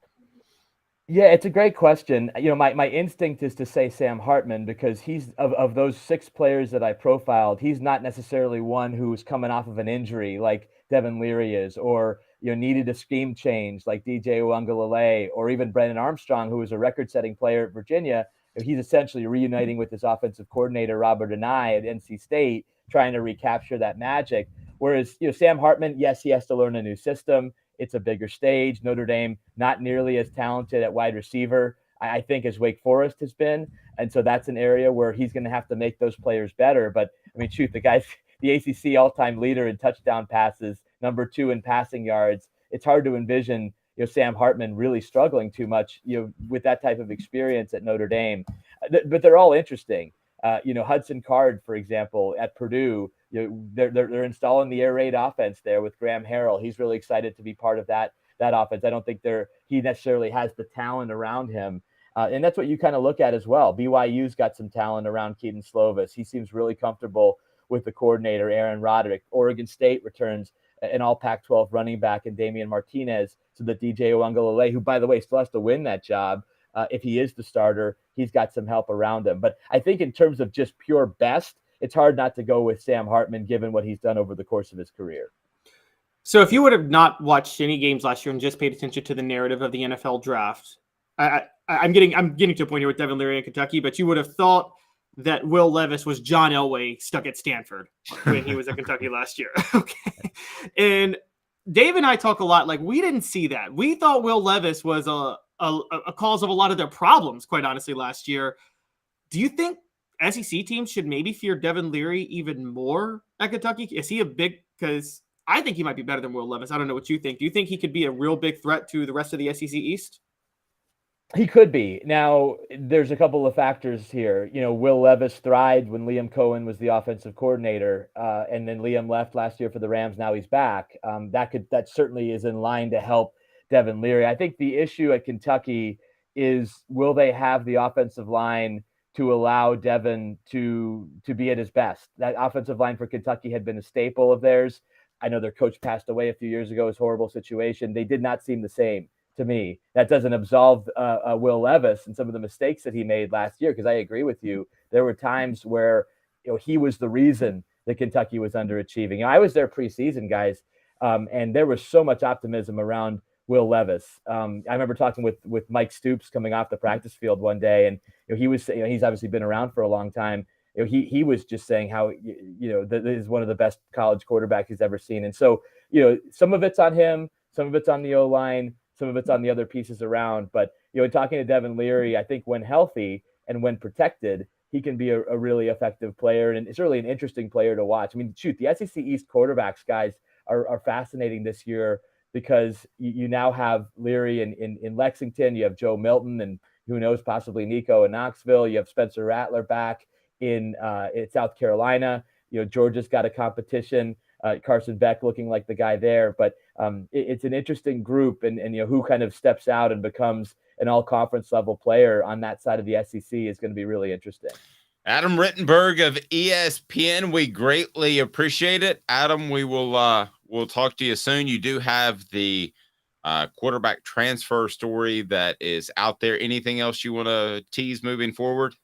Yeah, it's a great question. My instinct is to say Sam Hartman, because he's of those 6 players that I profiled, he's not necessarily one who's coming off of an injury like Devin Leary is, or needed a scheme change like DJ Uiagalelei, or even Brennan Armstrong, who was a record-setting player at Virginia. He's essentially reuniting with his offensive coordinator Robert Anae at NC State, trying to recapture that magic. Whereas, Sam Hartman, yes, he has to learn a new system. It's a bigger stage. Notre Dame, not nearly as talented at wide receiver, I think, as Wake Forest has been. And so that's an area where he's going to have to make those players better. But, I mean, shoot, the guy's the ACC all-time leader in touchdown passes, number 2 in passing yards. It's hard to envision, Sam Hartman really struggling too much, with that type of experience at Notre Dame. But they're all interesting. Hudson Card, for example, at Purdue, they're installing the air raid offense there with Graham Harrell. He's really excited to be part of that offense. I don't think he necessarily has the talent around him. And that's what you kind of look at as well. BYU's got some talent around Keaton Slovis. He seems really comfortable with the coordinator, Aaron Roderick. Oregon State returns an all Pac-12 running back in Damian Martinez, so that DJ Uiagalelei, who, by the way, still has to win that job, if he is the starter, he's got some help around him. But I think in terms of just pure best, it's hard not to go with Sam Hartman, given what he's done over the course of his career. So if you would have not watched any games last year and just paid attention to the narrative of the NFL draft, I'm getting to a point here with Devin Leary in Kentucky, but you would have thought that Will Levis was John Elway stuck at Stanford when he was at Kentucky last year. Okay. And Dave and I talk a lot, like, we didn't see that. We thought Will Levis was a cause of a lot of their problems, quite honestly, last year. Do you think SEC teams should maybe fear Devin Leary even more at Kentucky? Is he because I think he might be better than Will Levis. I don't know what you think. Do you think he could be a real big threat to the rest of the SEC East? He could be. Now, there's a couple of factors here. Will Levis thrived when Liam Cohen was the offensive coordinator, and then Liam left last year for the Rams. Now he's back. That certainly is in line to help Devin Leary. I think the issue at Kentucky is, will they have the offensive line to allow Devin to be at his best? That offensive line for Kentucky had been a staple of theirs. I know their coach passed away a few years ago. It was a horrible situation. They did not seem the same to me. That doesn't absolve Will Levis and some of the mistakes that he made last year, because I agree with you. There were times where he was the reason that Kentucky was underachieving. I was there preseason, guys, and there was so much optimism around Will Levis. I remember talking with Mike Stoops coming off the practice field one day, and he was, he's obviously been around for a long time. He was just saying how that is one of the best college quarterbacks he's ever seen. And so some of it's on him, some of it's on the O-line, some of it's on the other pieces around. But talking to Devin Leary, I think when healthy and when protected, he can be a really effective player, and it's really an interesting player to watch. I mean, shoot, the SEC East quarterbacks, guys, are fascinating this year, because you now have Leary in Lexington, you have Joe Milton, and who knows, possibly Nico in Knoxville. You have Spencer Rattler back in South Carolina. Georgia's got a competition. Carson Beck looking like the guy there, but it's an interesting group, and who kind of steps out and becomes an all-conference level player on that side of the SEC is going to be really interesting. Adam Rittenberg of ESPN, we greatly appreciate it. Adam, we'll talk to you soon. You do have the quarterback transfer story that is out there. Anything else you want to tease moving forward?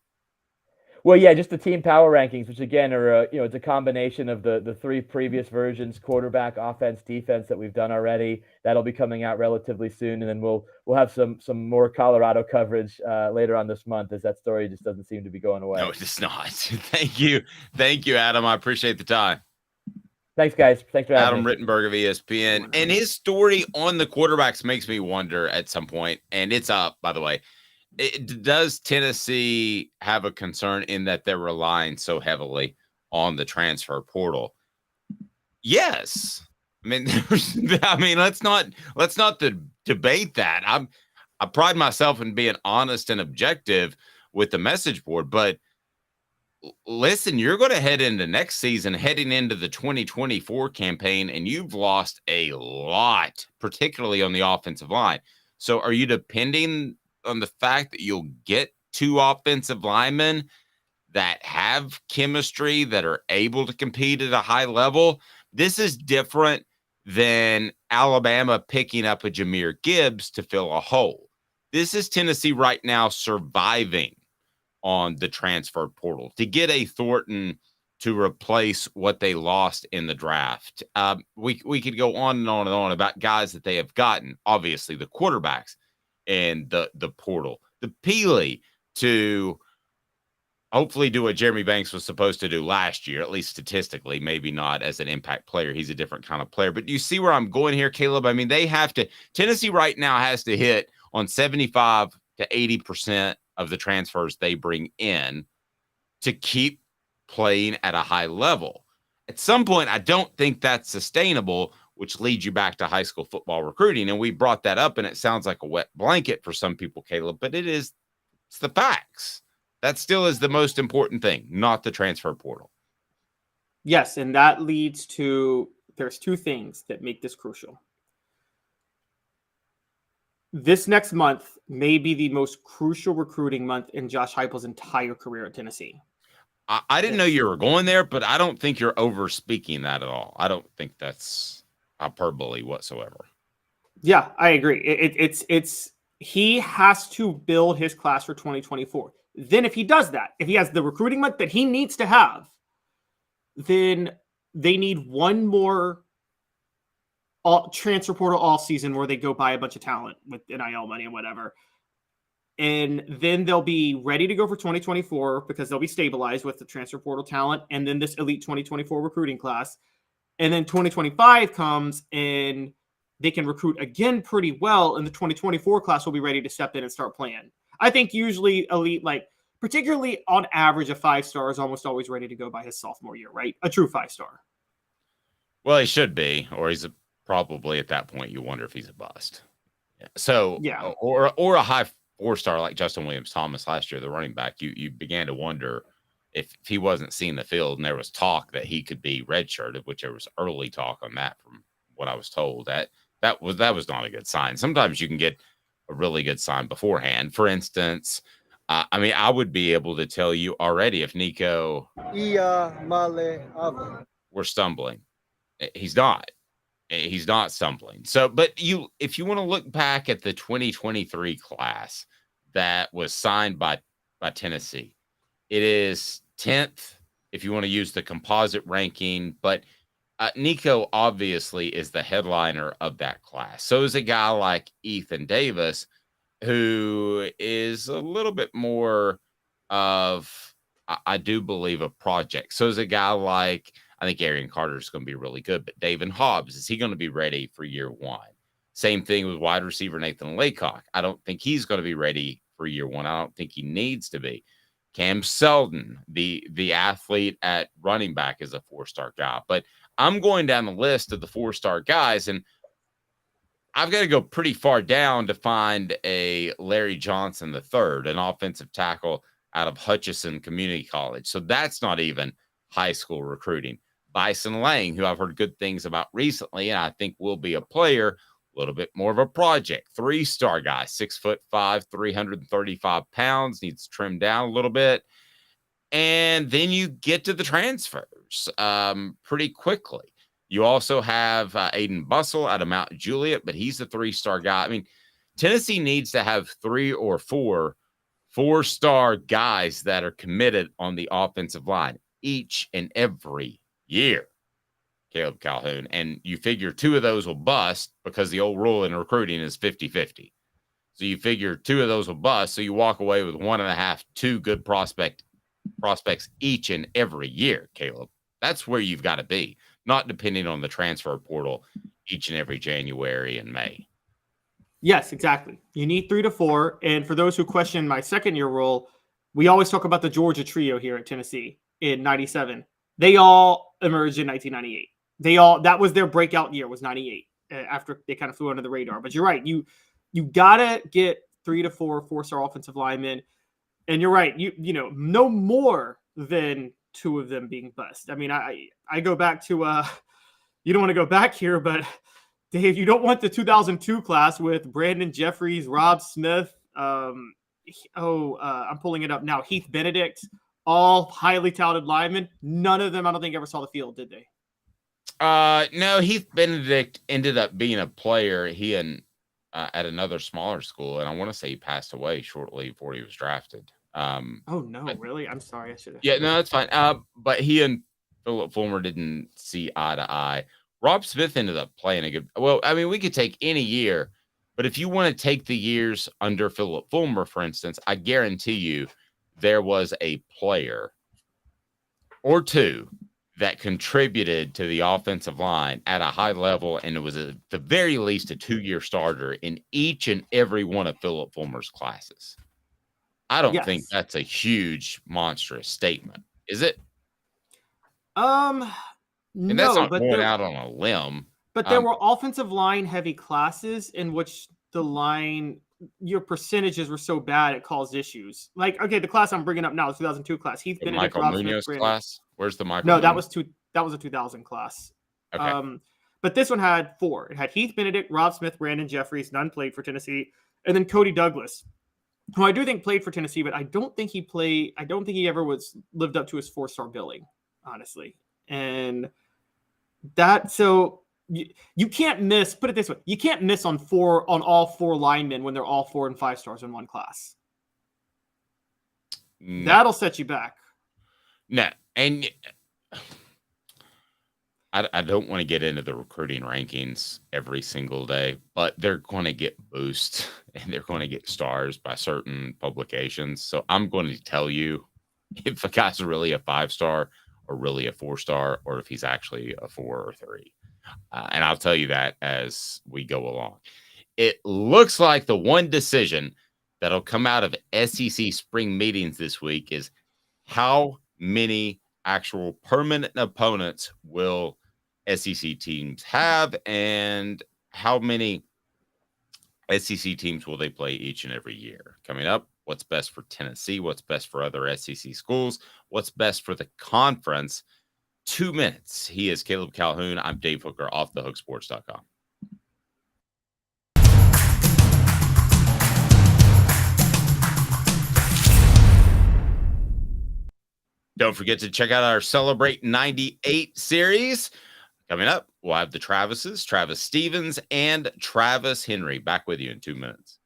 Well, yeah, just the team power rankings, which again are it's a combination of the three previous versions: quarterback, offense, defense, that we've done already. That'll be coming out relatively soon, and then we'll have some more Colorado coverage later on this month, as that story just doesn't seem to be going away. No, it's not. Thank you, Adam. I appreciate the time. Thanks, guys. Thanks for having me. Adam Rittenberg of ESPN, and his story on the quarterbacks makes me wonder at some point, and it's up, by the way. Does Tennessee have a concern in that they're relying so heavily on the transfer portal? Yes. I mean, let's not debate that. I pride myself in being honest and objective with the message board, but listen, you're going to head into next season, heading into the 2024 campaign, and you've lost a lot, particularly on the offensive line. So are you depending on the fact that you'll get two offensive linemen that have chemistry, that are able to compete at a high level? This is different than Alabama picking up a Jahmyr Gibbs to fill a hole. This is Tennessee right now surviving on the transfer portal to get a Thornton to replace what they lost in the draft. We could go on and on and on about guys that they have gotten, obviously the quarterbacks, and the portal, the Peely to hopefully do what Jeremy Banks was supposed to do last year, at least statistically, maybe not as an impact player. He's a different kind of player. But do you see where I'm going here, Caleb? I mean, Tennessee right now has to hit on 75 to 80% of the transfers they bring in to keep playing at a high level. At some point, I don't think that's sustainable, which leads you back to high school football recruiting. And we brought that up, and it sounds like a wet blanket for some people, Caleb, but it's the facts. That still is the most important thing, not the transfer portal. Yes, and that leads to, there's two things that make this crucial. This next month may be the most crucial recruiting month in Josh Heupel's entire career at Tennessee. I didn't know you were going there, but I don't think you're over speaking that at all. I don't think that's hyperbole whatsoever. Yeah, I agree. It's he has to build his class for 2024. Then if he does that, if he has the recruiting month that he needs to have, then they need one more transfer portal all season where they go buy a bunch of talent with NIL money and whatever. And then they'll be ready to go for 2024 because they'll be stabilized with the transfer portal talent and then this elite 2024 recruiting class. And then 2025 comes and they can recruit again pretty well. And the 2024 class will be ready to step in and start playing. I think usually elite, like particularly on average, a 5-star is almost always ready to go by his sophomore year, right? A true 5-star. Well, he should be, or he's probably at that point, you wonder if he's a bust. So, yeah, or a high 4-star like Justin Williams-Thomas last year, the running back, you began to wonder if he wasn't seeing the field, and there was talk that he could be redshirted, which there was early talk on that from what I was told. That was not a good sign. Sometimes you can get a really good sign beforehand. For instance, I mean, I would be able to tell you already if Nico were stumbling. He's not. He's not stumbling. So, but if you want to look back at the 2023 class that was signed by Tennessee, it is 10th if you want to use the composite ranking, but Nico obviously is the headliner of that class. So is a guy like Ethan Davis, who is a little bit more of, I do believe, a project. So is a guy like, I think Arian Carter is going to be really good, but David Hobbs, is he going to be ready for year one? Same thing with wide receiver Nathan Laycock. I don't think he's going to be ready for year one. I don't think he needs to be. Cam Selden, the athlete at running back, is a 4-star guy. But I'm going down the list of the 4-star guys, and I've got to go pretty far down to find a Larry Johnson III, an offensive tackle out of Hutchinson Community College. So that's not even high school recruiting. Bison Lang, who I've heard good things about recently, and I think will be a player, a little bit more of a project. 3-star guy, 6'5", 335 pounds, needs to trim down a little bit. And then you get to the transfers pretty quickly. You also have Aiden Bussell out of Mount Juliet, but he's a 3-star guy. I mean, Tennessee needs to have 3 or 4 4-star guys that are committed on the offensive line each and every year. Caleb Calhoun. And you figure 2 of those will bust because the old rule in recruiting is 50-50. So you figure 2 of those will bust. So you walk away with 1.5, 2 good prospects each and every year, Caleb. That's where you've got to be, not depending on the transfer portal each and every January and May. Yes, exactly. You need 3 to 4. And for those who question my second-year rule, we always talk about the Georgia trio here at Tennessee in 97. They all emerged in 1998. That was their breakout year, was 98, after they kind of flew under the radar. But you're right. You got to get 3 to 4 4-star offensive linemen. And you're right. You know, no more than 2 of them being bust. I mean, I go back to you don't want to go back here, but Dave, you don't want the 2002 class with Brandon Jeffries, Rob Smith. I'm pulling it up now. Heath Benedict, all highly touted linemen. None of them, I don't think, ever saw the field, did they? No, Heath Benedict ended up being a player. He at another smaller school, and I want to say he passed away shortly before he was drafted. Really? I'm sorry. I should have. Yeah, no, that's fine. But he and Philip Fulmer didn't see eye to eye. Rob Smith ended up playing a good. Well, I mean, we could take any year, but if you want to take the years under Philip Fulmer, for instance, I guarantee you there was a player or 2 that contributed to the offensive line at a high level, and it was at the very least a 2-year starter in each and every one of Philip Fulmer's classes. I don't think that's a huge, monstrous statement, is it? And that's not going out on a limb. But there were offensive line heavy classes in which your percentages were so bad it caused issues. Like, okay, the class I'm bringing up now, the 2002 class. Heath Benedict, Michael Munoz class. Where's the Michael? No, that was a 2000 class. Okay. But this one had 4. It had Heath Benedict, Rob Smith, Brandon Jeffries. None played for Tennessee, and then Cody Douglas, who I do think played for Tennessee, but I don't think he ever lived up to his 4-star billing, honestly. And you can't miss. Put it this way: you can't miss on all 4 linemen when they're all 4 and 5 stars in one class. No. That'll set you back. No, and I don't want to get into the recruiting rankings every single day, but they're going to get boosts and they're going to get stars by certain publications. So I'm going to tell you if a guy's really a 5-star or really a 4-star, or if he's actually a 4 or 3. And I'll tell you that as we go along. It looks like the one decision that'll come out of SEC spring meetings this week is how many actual permanent opponents will SEC teams have, and how many SEC teams will they play each and every year. Coming up, what's best for Tennessee, what's best for other SEC schools, what's best for the conference. 2 minutes. He is Caleb Calhoun. I'm Dave Hooker, offthehooksports.com. Don't forget to check out our Celebrate 98 series. Coming up, we'll have the Travises, Travis Stevens, and Travis Henry. Back with you in 2 minutes.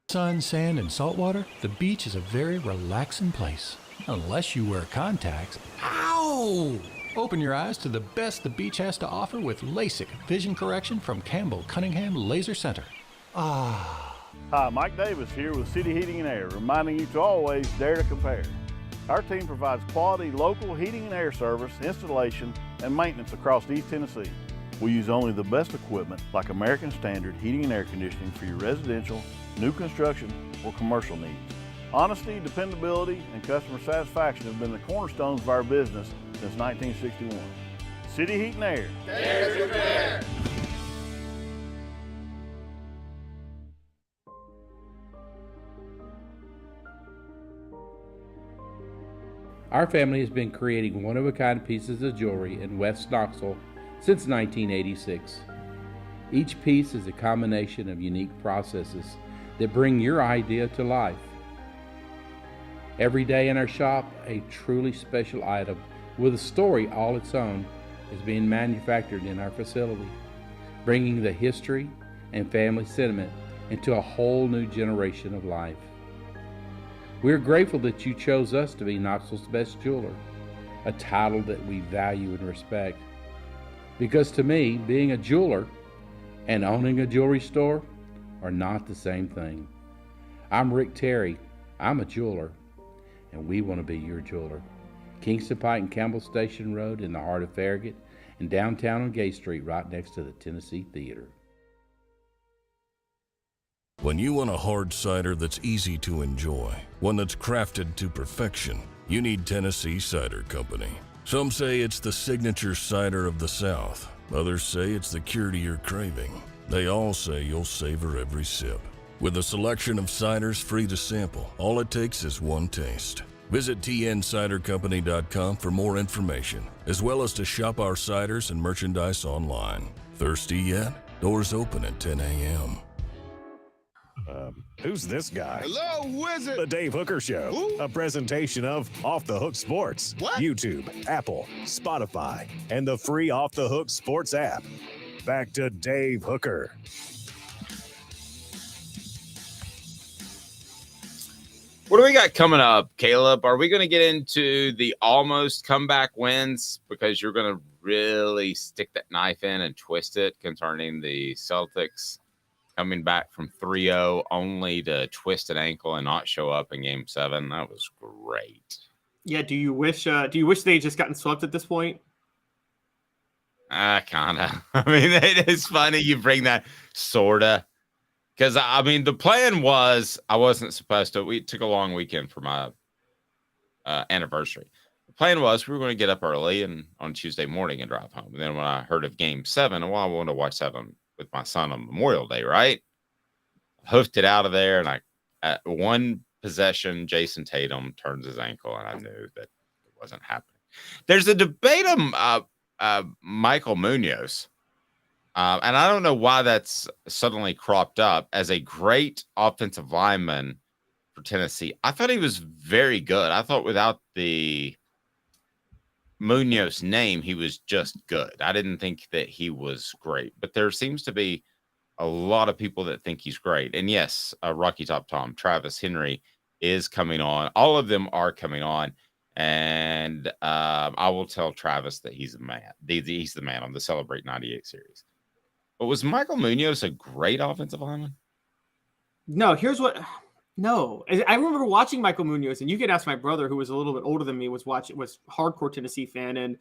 Sun, sand, and salt water, the beach is a very relaxing place. Unless you wear contacts. Ow! Open your eyes to the best the beach has to offer with LASIK vision correction from Campbell Cunningham Laser Center. Ah. Hi, Mike Davis here with City Heating and Air, reminding you to always dare to compare. Our team provides quality local heating and air service, installation, and maintenance across East Tennessee. We use only the best equipment like American Standard heating and air conditioning for your residential, new construction, or commercial needs. Honesty, dependability, and customer satisfaction have been the cornerstones of our business since 1961. City Heat and Air. Dare to compare. Our family has been creating one-of-a-kind pieces of jewelry in West Knoxville since 1986. Each piece is a combination of unique processes that bring your idea to life. Every day in our shop, a truly special item with a story all its own is being manufactured in our facility, bringing the history and family sentiment into a whole new generation of life. We're grateful that you chose us to be Knoxville's best jeweler, a title that we value and respect. Because to me, being a jeweler and owning a jewelry store are not the same thing. I'm Rick Terry. I'm a jeweler, and we want to be your jeweler. Kingston Pike and Campbell Station Road in the heart of Farragut, and downtown on Gay Street right next to the Tennessee Theater. When you want a hard cider that's easy to enjoy, one that's crafted to perfection, you need Tennessee Cider Company. Some say it's the signature cider of the South. Others say it's the cure to your craving. They all say you'll savor every sip. With a selection of ciders free to sample, all it takes is one taste. Visit tncidercompany.com for more information, as well as to shop our ciders and merchandise online. Thirsty yet? Doors open at 10 a.m. Who's this guy? Hello, who is it? The Dave Hooker Show, Who? a presentation of Off the Hook Sports. What? YouTube, Apple, Spotify, and the free Off the Hook Sports app. Back to Dave Hooker. What do we got coming up, Caleb? Are we going to get into the almost comeback wins because you're going to really stick that knife in and twist it concerning the Celtics coming back from 3-0 only to twist an ankle and not show up in Game 7? That was great. Yeah, do you wish they had just gotten swept at this point? Kind of. I mean, it is funny you bring that sorta. Because, I mean, the plan was I wasn't supposed to. We took a long weekend for my anniversary. The plan was we were going to get up early and on Tuesday morning and drive home. And then when I heard of Game 7, well, I wanted to watch 7 with my son on Memorial Day, right? Hoofed it out of there, and at one possession, Jason Tatum turns his ankle, and I knew that it wasn't happening. There's a debate on Michael Munoz. And I don't know why that's suddenly cropped up as a great offensive lineman for Tennessee. I thought he was very good. I thought without the Munoz name, he was just good. I didn't think that he was great, but there seems to be a lot of people that think he's great. And yes, Rocky Top Tom, Travis Henry is coming on. All of them are coming on. And I will tell Travis that he's the man. He's the man on the Celebrate 98 series. But was Michael Munoz a great offensive lineman? No, No, I remember watching Michael Munoz, and you could ask my brother, who was a little bit older than me, was hardcore Tennessee fan, and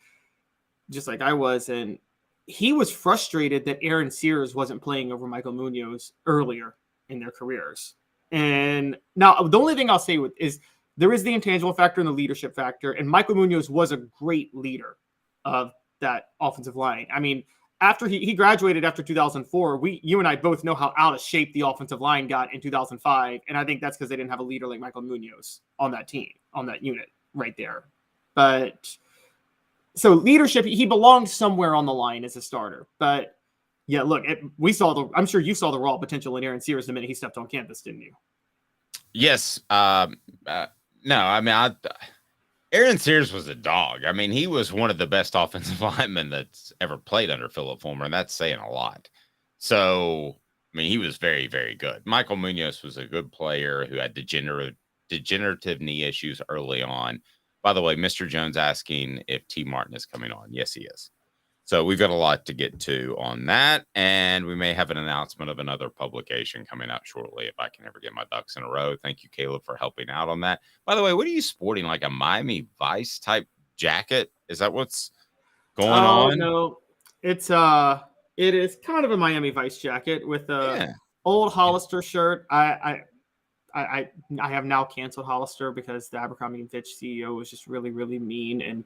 just like I was, and he was frustrated that Aaron Sears wasn't playing over Michael Munoz earlier in their careers. And now the only thing I'll say is there is the intangible factor and the leadership factor, and Michael Munoz was a great leader of that offensive line. I mean, after he graduated after 2004, you and I both know how out of shape the offensive line got in 2005. And I think that's because they didn't have a leader like Michael Munoz on that team, on that unit right there. But so leadership, he belonged somewhere on the line as a starter. But yeah, look, I'm sure you saw the raw potential in Aaron Sears the minute he stepped on campus, didn't you? Yes. No, I mean, Aaron Sears was a dog. I mean, he was one of the best offensive linemen that's ever played under Philip Fulmer, and that's saying a lot. So, I mean, he was very, very good. Michael Munoz was a good player who had degenerative knee issues early on. By the way, Mr. Jones asking if T. Martin is coming on. Yes, he is. So we've got a lot to get to on that, and we may have an announcement of another publication coming out shortly if I can ever get my ducks in a row. Thank you, Caleb, for helping out on that. By the way, what are you sporting? Like a Miami Vice type jacket? Is that what's going on? No, it is kind of a Miami Vice jacket with a old Hollister shirt. I have now canceled Hollister because the Abercrombie & Fitch CEO was just really, really mean and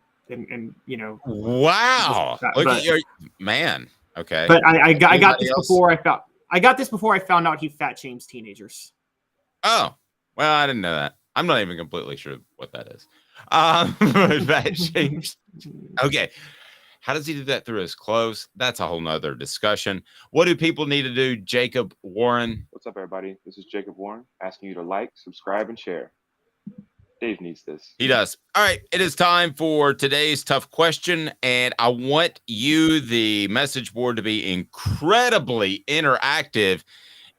you know. Wow. Look at your man. Okay. But I got this before I found out he fat shames teenagers. Oh, well, I didn't know that. I'm not even completely sure what that is. Fat shames. Okay. How does he do that through his clothes? That's a whole nother discussion. What do people need to do? Jacob Warren. What's up, everybody? This is Jacob Warren asking you to like, subscribe, and share. Dave needs this. He does. All right. It is time for today's tough question. And I want you, the message board, to be incredibly interactive.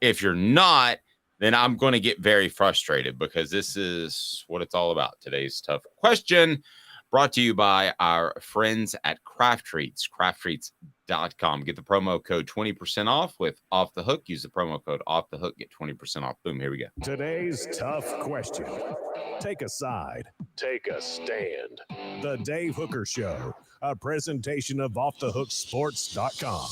If you're not, then I'm going to get very frustrated because this is what it's all about. Today's tough question brought to you by our friends at Craft Treats, crafttreats.com. Get the promo code 20% off with Off the Hook. Use the promo code Off the Hook. Get 20% off. Boom. Here we go. Today's tough question. Take a side. Take a stand. The Dave Hooker Show, a presentation of offthehooksports.com.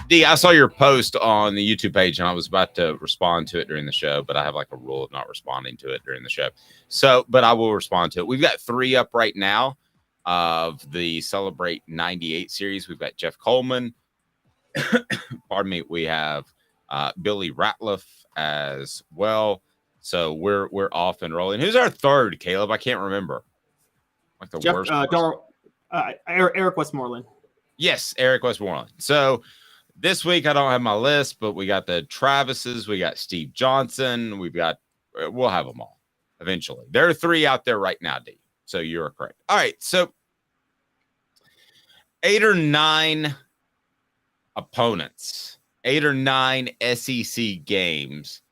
D, I saw your post on the YouTube page, and I was about to respond to it during the show, but I have like a rule of not responding to it during the show. So, but I will respond to it. We've got 3 up right now of the Celebrate 98 series. We've got Jeff Coleman. Pardon me. We have Billy Ratliff as well. So we're off and rolling. Who's our third, Caleb? I can't remember. Like the worst. Eric Westmoreland. Yes, Eric Westmoreland. So this week I don't have my list, but we got the Travises, we got Steve Johnson, we'll have them all eventually. There are 3 out there right now, D. So you're correct. All right, so 8 or 9 opponents, 8 or 9 SEC games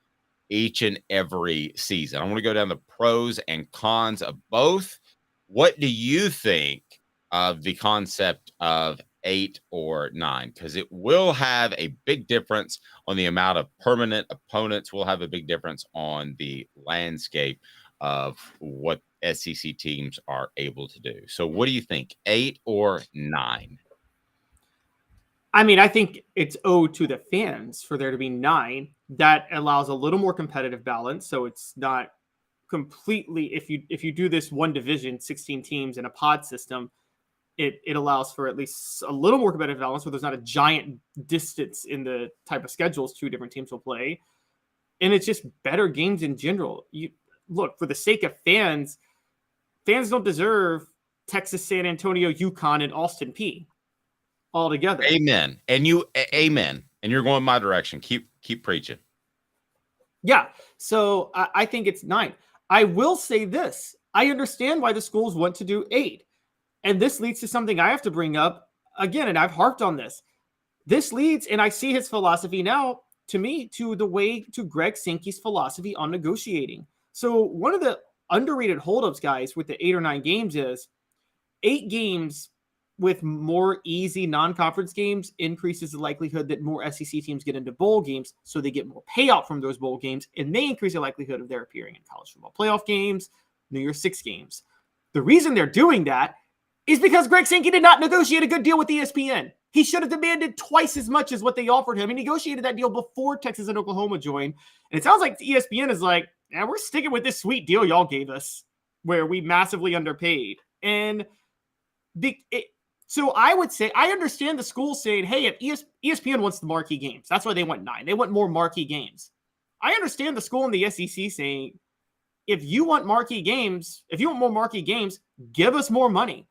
each and every season. I want to go down the pros and cons of both. What do you think of the concept of 8 or 9? Because it will have a big difference on the amount of permanent opponents. Will have a big difference on the landscape of what SEC teams are able to do. So what do you think, 8 or 9? I mean, I think it's owed to the fans for there to be 9. That allows a little more competitive balance. So it's not completely, if you do this one division, 16 teams in a pod system, it allows for at least a little more competitive balance where there's not a giant distance in the type of schedules 2 different teams will play. And it's just better games in general. You look, for the sake of fans don't deserve Texas, San Antonio, UConn, and Austin P all together. Amen. Amen. And you're going my direction. Keep preaching. Yeah. So I think it's 9. I will say this. I understand why the schools want to do 8. And this leads to something I have to bring up again, and I've harped on this. This leads, and I see his philosophy now, to me, to Greg Sankey's philosophy on negotiating. So one of the underrated holdups, guys, with the 8 or 9 games is 8 games with more easy non-conference games increases the likelihood that more SEC teams get into bowl games, so they get more payout from those bowl games, and they increase the likelihood of their appearing in college football playoff games, New Year's 6 games. The reason they're doing that is because Greg Sankey did not negotiate a good deal with ESPN. He should have demanded twice as much as what they offered him. He negotiated that deal before Texas and Oklahoma joined. And it sounds like ESPN is like, yeah, we're sticking with this sweet deal y'all gave us where we massively underpaid. And so I would say, I understand the school saying, hey, if ESPN wants the marquee games, that's why they want 9. They want more marquee games. I understand the school in the SEC saying, if you want marquee games, if you want more marquee games, give us more money.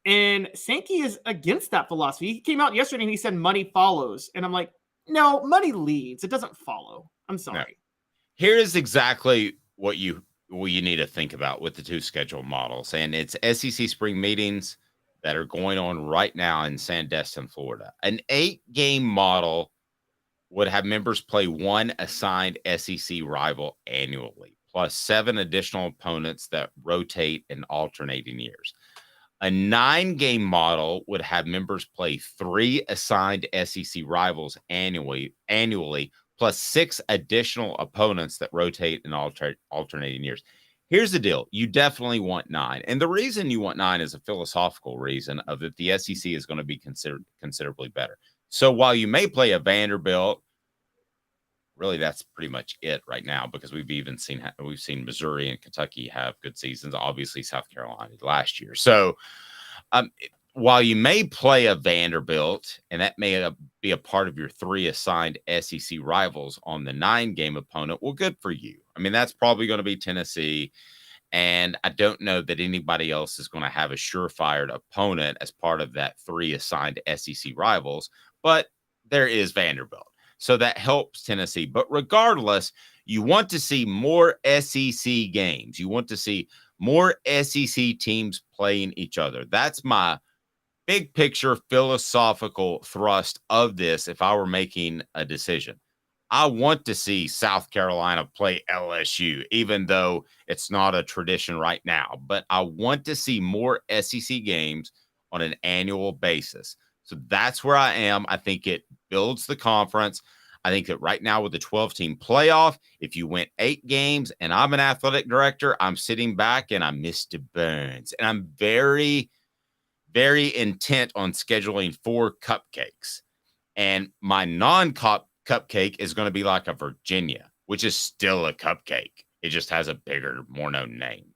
And Sankey is against that philosophy. He came out yesterday and he said money follows. And I'm like, no, money leads. It doesn't follow. I'm sorry. No. Here is exactly what you you need to think about with the two schedule models. And it's SEC spring meetings that are going on right now in Sandestin, Florida. An 8-game model would have members play one assigned SEC rival annually, plus 7 additional opponents that rotate in alternating years. A 9-game model would have members play 3 assigned SEC rivals annually, plus 6 additional opponents that rotate in alternating years. Here's the deal. You definitely want 9. And the reason you want 9 is a philosophical reason of that the SEC is going to be considerably better. So while you may play a Vanderbilt, really that's pretty much it right now, because we've seen Missouri and Kentucky have good seasons. Obviously South Carolina last year. So while you may play a Vanderbilt, and that may be a part of your 3 assigned SEC rivals on the 9-game opponent, well, good for you. I mean, that's probably going to be Tennessee, and I don't know that anybody else is going to have a surefire opponent as part of that 3 assigned SEC rivals, but there is Vanderbilt. So that helps Tennessee. But regardless, you want to see more SEC games. You want to see more SEC teams playing each other. That's my big picture philosophical thrust of this if I were making a decision. I want to see South Carolina play LSU, even though it's not a tradition right now. But I want to see more SEC games on an annual basis. So that's where I am. I think it builds the conference. I think that right now with the 12-team playoff, if you went 8 games and I'm an athletic director, I'm sitting back and I'm Mr. Burns. And I'm very, very intent on scheduling 4 cupcakes. And my non-cup cupcake is going to be like a Virginia, which is still a cupcake. It just has a bigger, more known name.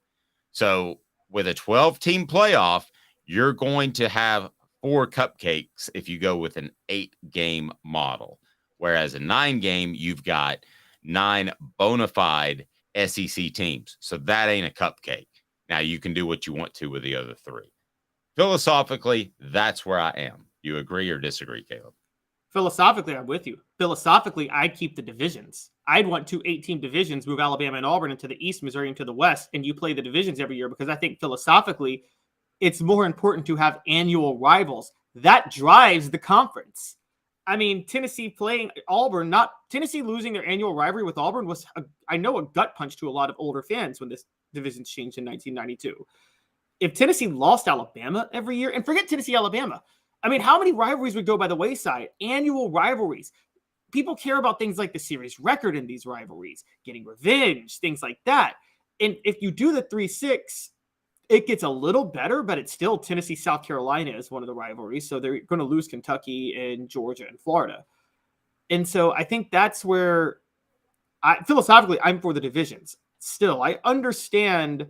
So with a 12-team playoff, you're going to have 4 cupcakes if you go with an 8-game model. Whereas a 9-game, you've got 9 bona fide SEC teams. So that ain't a cupcake. Now you can do what you want to with the other 3. Philosophically, that's where I am. You agree or disagree, Caleb? Philosophically, I'm with you. Philosophically, I'd keep the divisions. I'd want 2 8-team divisions, move Alabama and Auburn into the East, Missouri into the West, and you play the divisions every year, because I think philosophically, it's more important to have annual rivals. That drives the conference. I mean, Tennessee playing Auburn, Tennessee losing their annual rivalry with Auburn was, a gut punch to a lot of older fans when this division changed in 1992. If Tennessee lost Alabama every year, and forget Tennessee, Alabama, I mean, how many rivalries would go by the wayside? Annual rivalries. People care about things like the series record in these rivalries, getting revenge, things like that. And if you do the 3-6, it gets a little better, but it's still Tennessee, South Carolina is one of the rivalries. So they're going to lose Kentucky and Georgia and Florida. And so I think that's where philosophically, I'm for the divisions. Still, I understand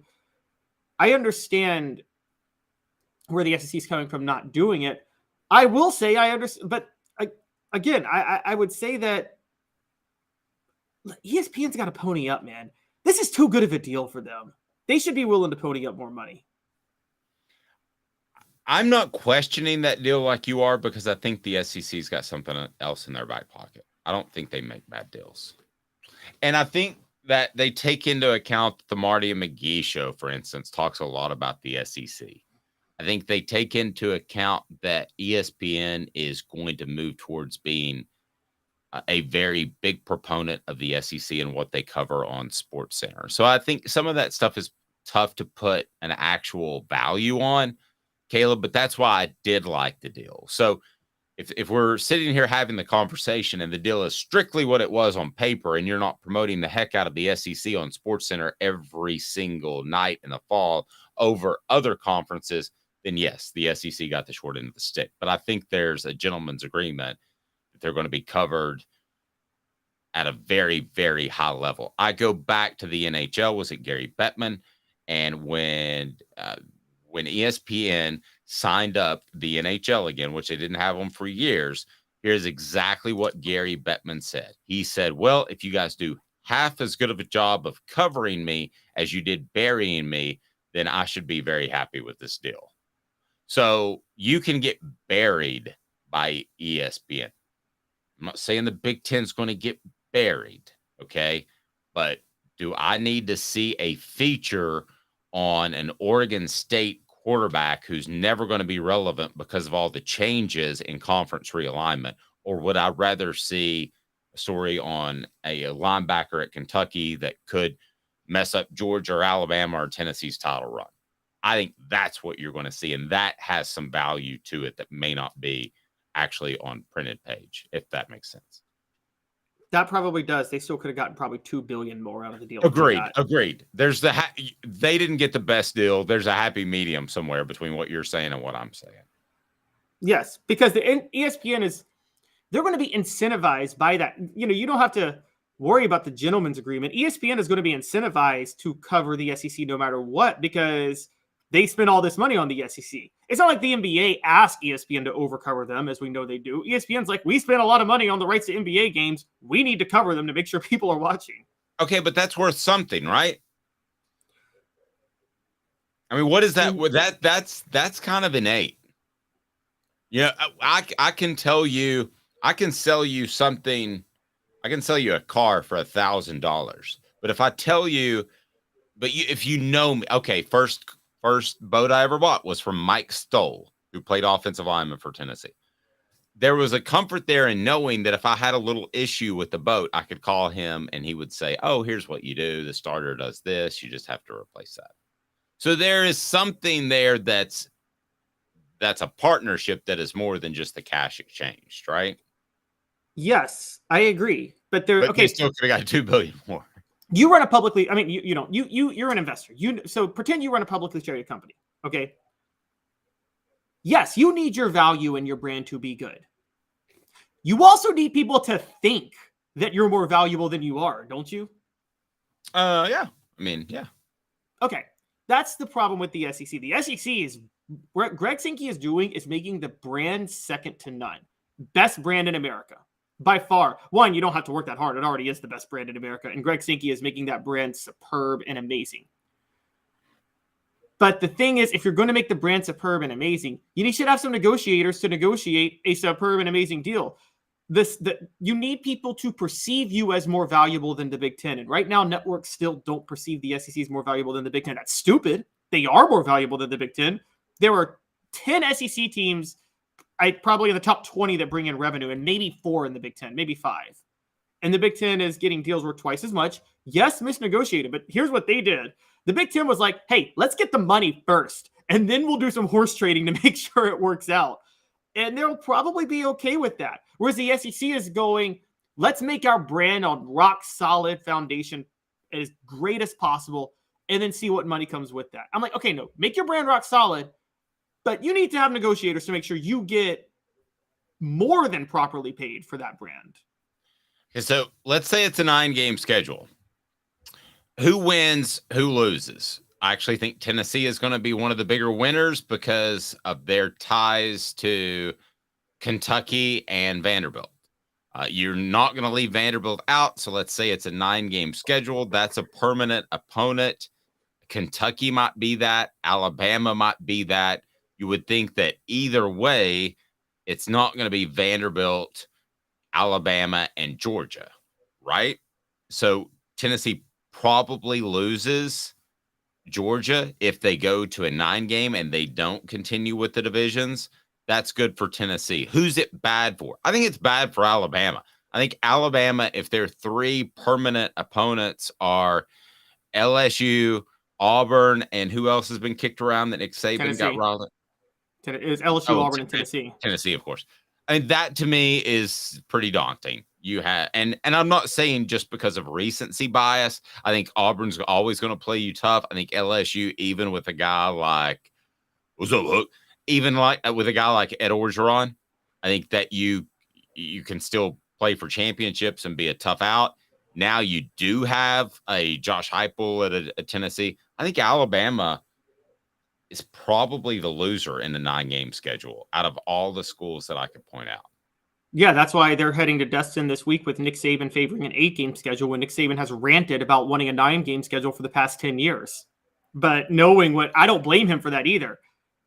where the SEC is coming from not doing it. I will say I understand, but I would say that ESPN's got to pony up, man. This is too good of a deal for them. They should be willing to pony up more money. I'm not questioning that deal like you are, because I think the SEC's got something else in their back pocket. I don't think they make bad deals. And I think that they take into account the Marty and McGee show, for instance, talks a lot about the SEC. I think they take into account that ESPN is going to move towards being a very big proponent of the SEC and what they cover on SportsCenter. So I think some of that stuff is tough to put an actual value on, Caleb, but that's why I did like the deal. So if we're sitting here having the conversation and the deal is strictly what it was on paper, and you're not promoting the heck out of the SEC on SportsCenter every single night in the fall over other conferences, then yes, the SEC got the short end of the stick. But I think there's a gentleman's agreement that they're going to be covered at a very, very high level. I go back to the NHL. Was it Gary Bettman? And when ESPN signed up the NHL again, which they didn't have them for years, here's exactly what Gary Bettman said. He said, well, if you guys do half as good of a job of covering me as you did burying me, then I should be very happy with this deal. So you can get buried by ESPN. I'm not saying the Big Ten's going to get buried, okay? But Do I need to see a feature on an Oregon State quarterback who's never going to be relevant because of all the changes in conference realignment? Or would I rather see a story on a linebacker at Kentucky that could mess up Georgia or Alabama or Tennessee's title run? I think that's what you're going to see, and that has some value to it that may not be actually on printed page, if that makes sense. That probably does. They still could have gotten probably $2 billion more out of the deal. Agreed. There's they didn't get the best deal. There's a happy medium somewhere between what you're saying and what I'm saying. Yes, because the ESPN they're going to be incentivized by that. You don't have to worry about the gentleman's agreement. ESPN is going to be incentivized to cover the SEC no matter what, because they spend all this money on the SEC. It's not like the NBA asked ESPN to overcover them, as we know they do. ESPN's like, we spent a lot of money on the rights to NBA games. We need to cover them to make sure people are watching. Okay, but that's worth something, right? I mean, what is that? That's kind of innate. I can tell you, I can sell you something. I can sell you a car for $1,000. But if I tell you, if you know me, okay, first boat I ever bought was from Mike Stoll, who played offensive lineman for Tennessee. There was a comfort there in knowing that if I had a little issue with the boat, I could call him and he would say, oh, here's what you do. The starter does this. You just have to replace that. So there is something there that's a partnership that is more than just the cash exchanged, right? Yes, I agree. But they still could have got $2 billion more. You run a publicly, I mean, you're an investor. So pretend you run a publicly traded company. Okay. Yes, you need your value and your brand to be good. You also need people to think that you're more valuable than you are, don't you? Yeah. I mean, yeah. Okay. That's the problem with the SEC. The SEC is what Greg Sankey is doing is making the brand second to none. Best brand in America. By far. One, you don't have to work that hard. It already is the best brand in America. And Greg Sankey is making that brand superb and amazing. But the thing is, if you're going to make the brand superb and amazing, you should have some negotiators to negotiate a superb and amazing deal. You need people to perceive you as more valuable than the Big Ten. And right now, networks still don't perceive the SEC as more valuable than the Big Ten. That's stupid. They are more valuable than the Big Ten. There are 10 SEC teams probably in the top 20 that bring in revenue, and maybe 4 in the Big Ten, maybe 5. And the Big Ten is getting deals worth twice as much. Yes, misnegotiated, but here's what they did. The Big Ten was like, hey, let's get the money first, and then we'll do some horse trading to make sure it works out. And they'll probably be okay with that. Whereas the SEC is going, let's make our brand on rock solid foundation as great as possible, and then see what money comes with that. I'm like, okay, no, make your brand rock solid, but you need to have negotiators to make sure you get more than properly paid for that brand. Okay, so let's say it's a 9-game schedule. Who wins, who loses? I actually think Tennessee is going to be one of the bigger winners because of their ties to Kentucky and Vanderbilt. You're not going to leave Vanderbilt out, so let's say it's a 9-game schedule. That's a permanent opponent. Kentucky might be that. Alabama might be that. You would think that either way, it's not going to be Vanderbilt, Alabama, and Georgia, right? So Tennessee probably loses Georgia if they go to a 9-game and they don't continue with the divisions. That's good for Tennessee. Who's it bad for? I think it's bad for Alabama. I think Alabama, if their 3 permanent opponents are LSU, Auburn, and who else has been kicked around that Nick Saban Tennessee. got riled up? It was LSU, Auburn, and Tennessee. Tennessee, of course. I mean, that to me is pretty daunting. You have, and I'm not saying just because of recency bias. I think Auburn's always going to play you tough. I think LSU, even with a guy like, what's up, Hook? Even like with a guy like Ed Orgeron, I think that you can still play for championships and be a tough out. Now you do have a Josh Heupel at a Tennessee. I think Alabama is probably the loser in the 9-game schedule out of all the schools that I could point out. Yeah, that's why they're heading to Destin this week with Nick Saban favoring an 8-game schedule when Nick Saban has ranted about wanting a 9-game schedule for the past 10 years. But knowing what, I don't blame him for that either.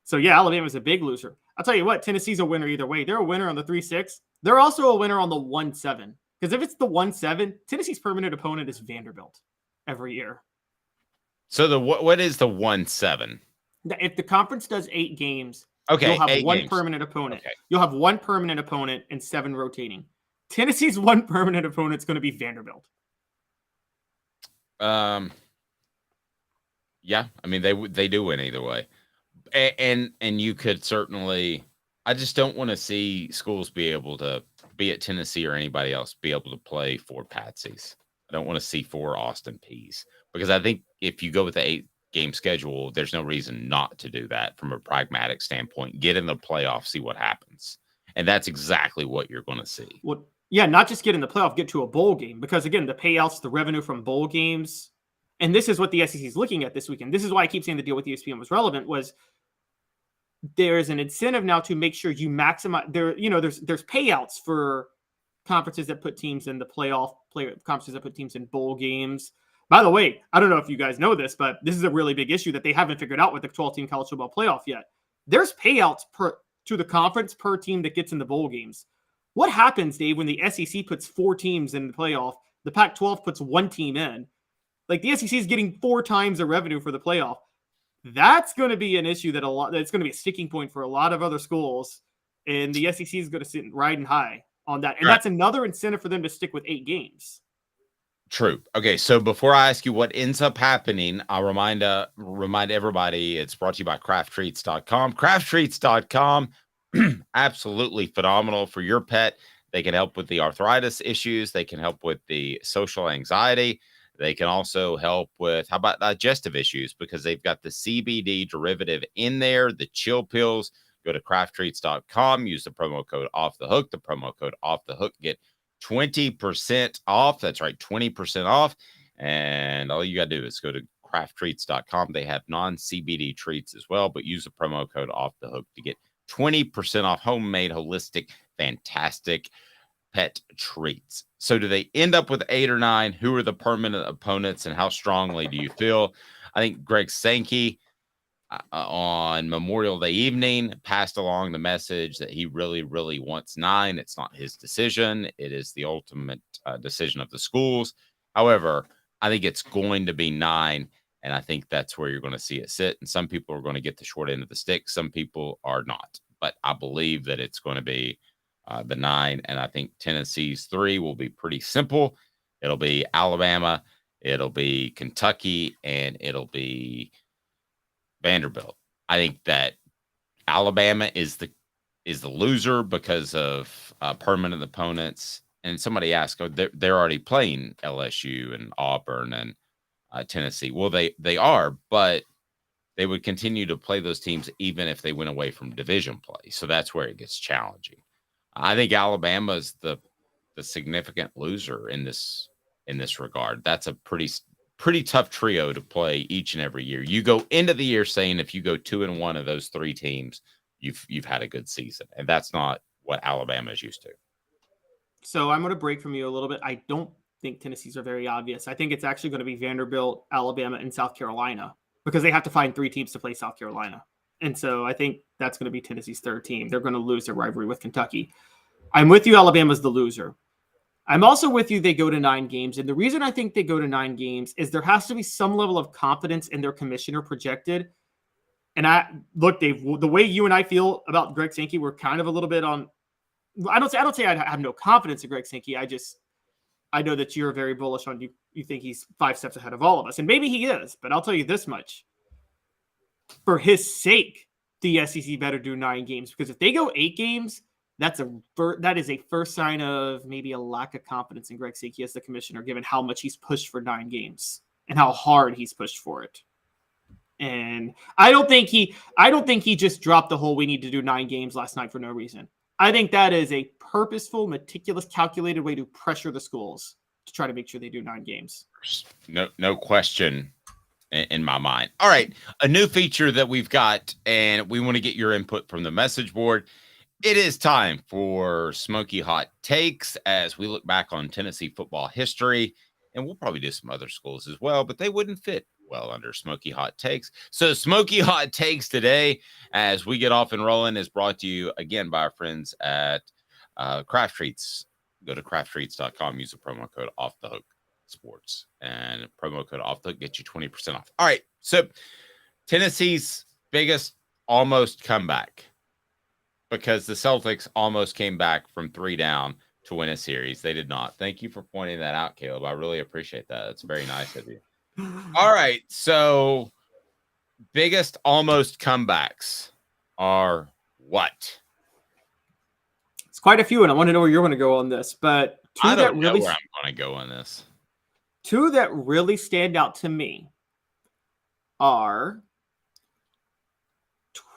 So yeah, Alabama's a big loser. I'll tell you what, Tennessee's a winner either way. They're a winner on the 3-6. They're also a winner on the 1-7. Because if it's the 1-7, Tennessee's permanent opponent is Vanderbilt. every year. So what is the 1-7? If the conference does 8 games, Okay, you'll have 8 one games. permanent opponent. Okay. You'll have one permanent opponent and 7 rotating. Tennessee's one permanent opponent is going to be Vanderbilt. Yeah, I mean they do win either way, and you could certainly. I just don't want to see schools be able to be at Tennessee or anybody else be able to play 4 Patsies. I don't want to see 4 Austin Peays because I think if you go with the 8-game schedule, there's no reason not to do that from a pragmatic standpoint. Get in the playoff, see what happens, and that's exactly what you're going to see. Well, yeah, not just get in the playoff, get to a bowl game because again, the payouts, the revenue from bowl games. And this is what the SEC is looking at this weekend. This is why I keep saying the deal with ESPN was relevant. Was there is an incentive now to make sure you maximize there. You know, there's payouts for conferences that put teams in the playoff, conferences that put teams in bowl games. By the way, I don't know if you guys know this, but this is a really big issue that they haven't figured out with the 12-team college football playoff yet. There's payouts to the conference per team that gets in the bowl games. What happens, Dave, when the SEC puts 4 teams in the playoff? The Pac-12 puts 1 team in. Like the SEC is getting 4 times the revenue for the playoff. That's going to be an issue that's going to be a sticking point for a lot of other schools. And the SEC is going to sit riding high on that. And that's another incentive for them to stick with 8 games. True. Okay, so before I ask you what ends up happening, I'll remind everybody it's brought to you by crafttreats.com. Crafttreats.com, absolutely phenomenal for your pet. They can help with the arthritis issues. They can help with the social anxiety. They can also help with, how about digestive issues? Because they've got the CBD derivative in there, the chill pills. Go to crafttreats.com, use the promo code Off the Hook. The promo code Off the Hook, get 20% off. That's right, 20% off. And all you got to do is go to crafttreats.com. They have non-CBD treats as well, but use the promo code Off the Hook to get 20% off homemade, holistic, fantastic pet treats. So do they end up with 8 or 9? Who are the permanent opponents and how strongly do you feel? I think Greg Sankey on Memorial Day evening passed along the message that he really, really wants 9. It's not his decision. It is the ultimate decision of the schools. However, I think it's going to be 9, and I think that's where you're going to see it sit. And some people are going to get the short end of the stick. Some people are not. But I believe that it's going to be the 9, and I think Tennessee's 3 will be pretty simple. It'll be Alabama, it'll be Kentucky, and it'll be Vanderbilt. I think that Alabama is the loser because of permanent opponents. And somebody asked, they're already playing LSU and Auburn and Tennessee. Well, they are, but they would continue to play those teams even if they went away from division play. So that's where it gets challenging. I think Alabama is the significant loser in this regard. That's a pretty tough trio to play each and every year. You go into the year saying if you go 2-1 of those 3 teams, you've had a good season, and that's not what Alabama is used to. So I'm going to break from you a little bit. I don't think Tennessee's are very obvious. I think it's actually going to be Vanderbilt, Alabama, and South Carolina because they have to find 3 teams to play South Carolina. And so I think that's going to be Tennessee's 3rd team. They're going to lose their rivalry with Kentucky. I'm with you. Alabama's the loser. I'm also with you. They go to 9 games. And the reason I think they go to 9 games is there has to be some level of confidence in their commissioner projected. And look, Dave, the way you and I feel about Greg Sankey, we're kind of a little bit on. I don't say I have no confidence in Greg Sankey. I know that you're very bullish on you think he's 5 steps ahead of all of us. And maybe he is, but I'll tell you this much. For his sake, the SEC better do 9 games because if they go 8 games, that is a first sign of maybe a lack of confidence in Greg Sankey as the commissioner, given how much he's pushed for 9 games and how hard he's pushed for it. And I don't think he just dropped the whole we need to do 9 games last night for no reason. I think that is a purposeful, meticulous, calculated way to pressure the schools to try to make sure they do 9 games. No question in my mind. All right, a new feature that we've got, and we want to get your input from the message board. It is time for Smoky Hot Takes as we look back on Tennessee football history, and we'll probably do some other schools as well, but they wouldn't fit well under Smoky Hot Takes. So Smoky Hot Takes today, as we get off and rolling, is brought to you again by our friends at Craft Treats. Go to crafttreats.com, use the promo code Off the Hook. Sports, and promo code off the hook get you 20% off. All right, so Tennessee's biggest almost comeback, because the Celtics almost came back from 3 down to win a series. They did not. Thank you for pointing that out, Caleb. I really appreciate that. It's very nice of you. All right, so biggest almost comebacks are what? It's quite a few, and I want to know where you're going to go on this. But I don't know where I'm going to go on this. 2 that really stand out to me are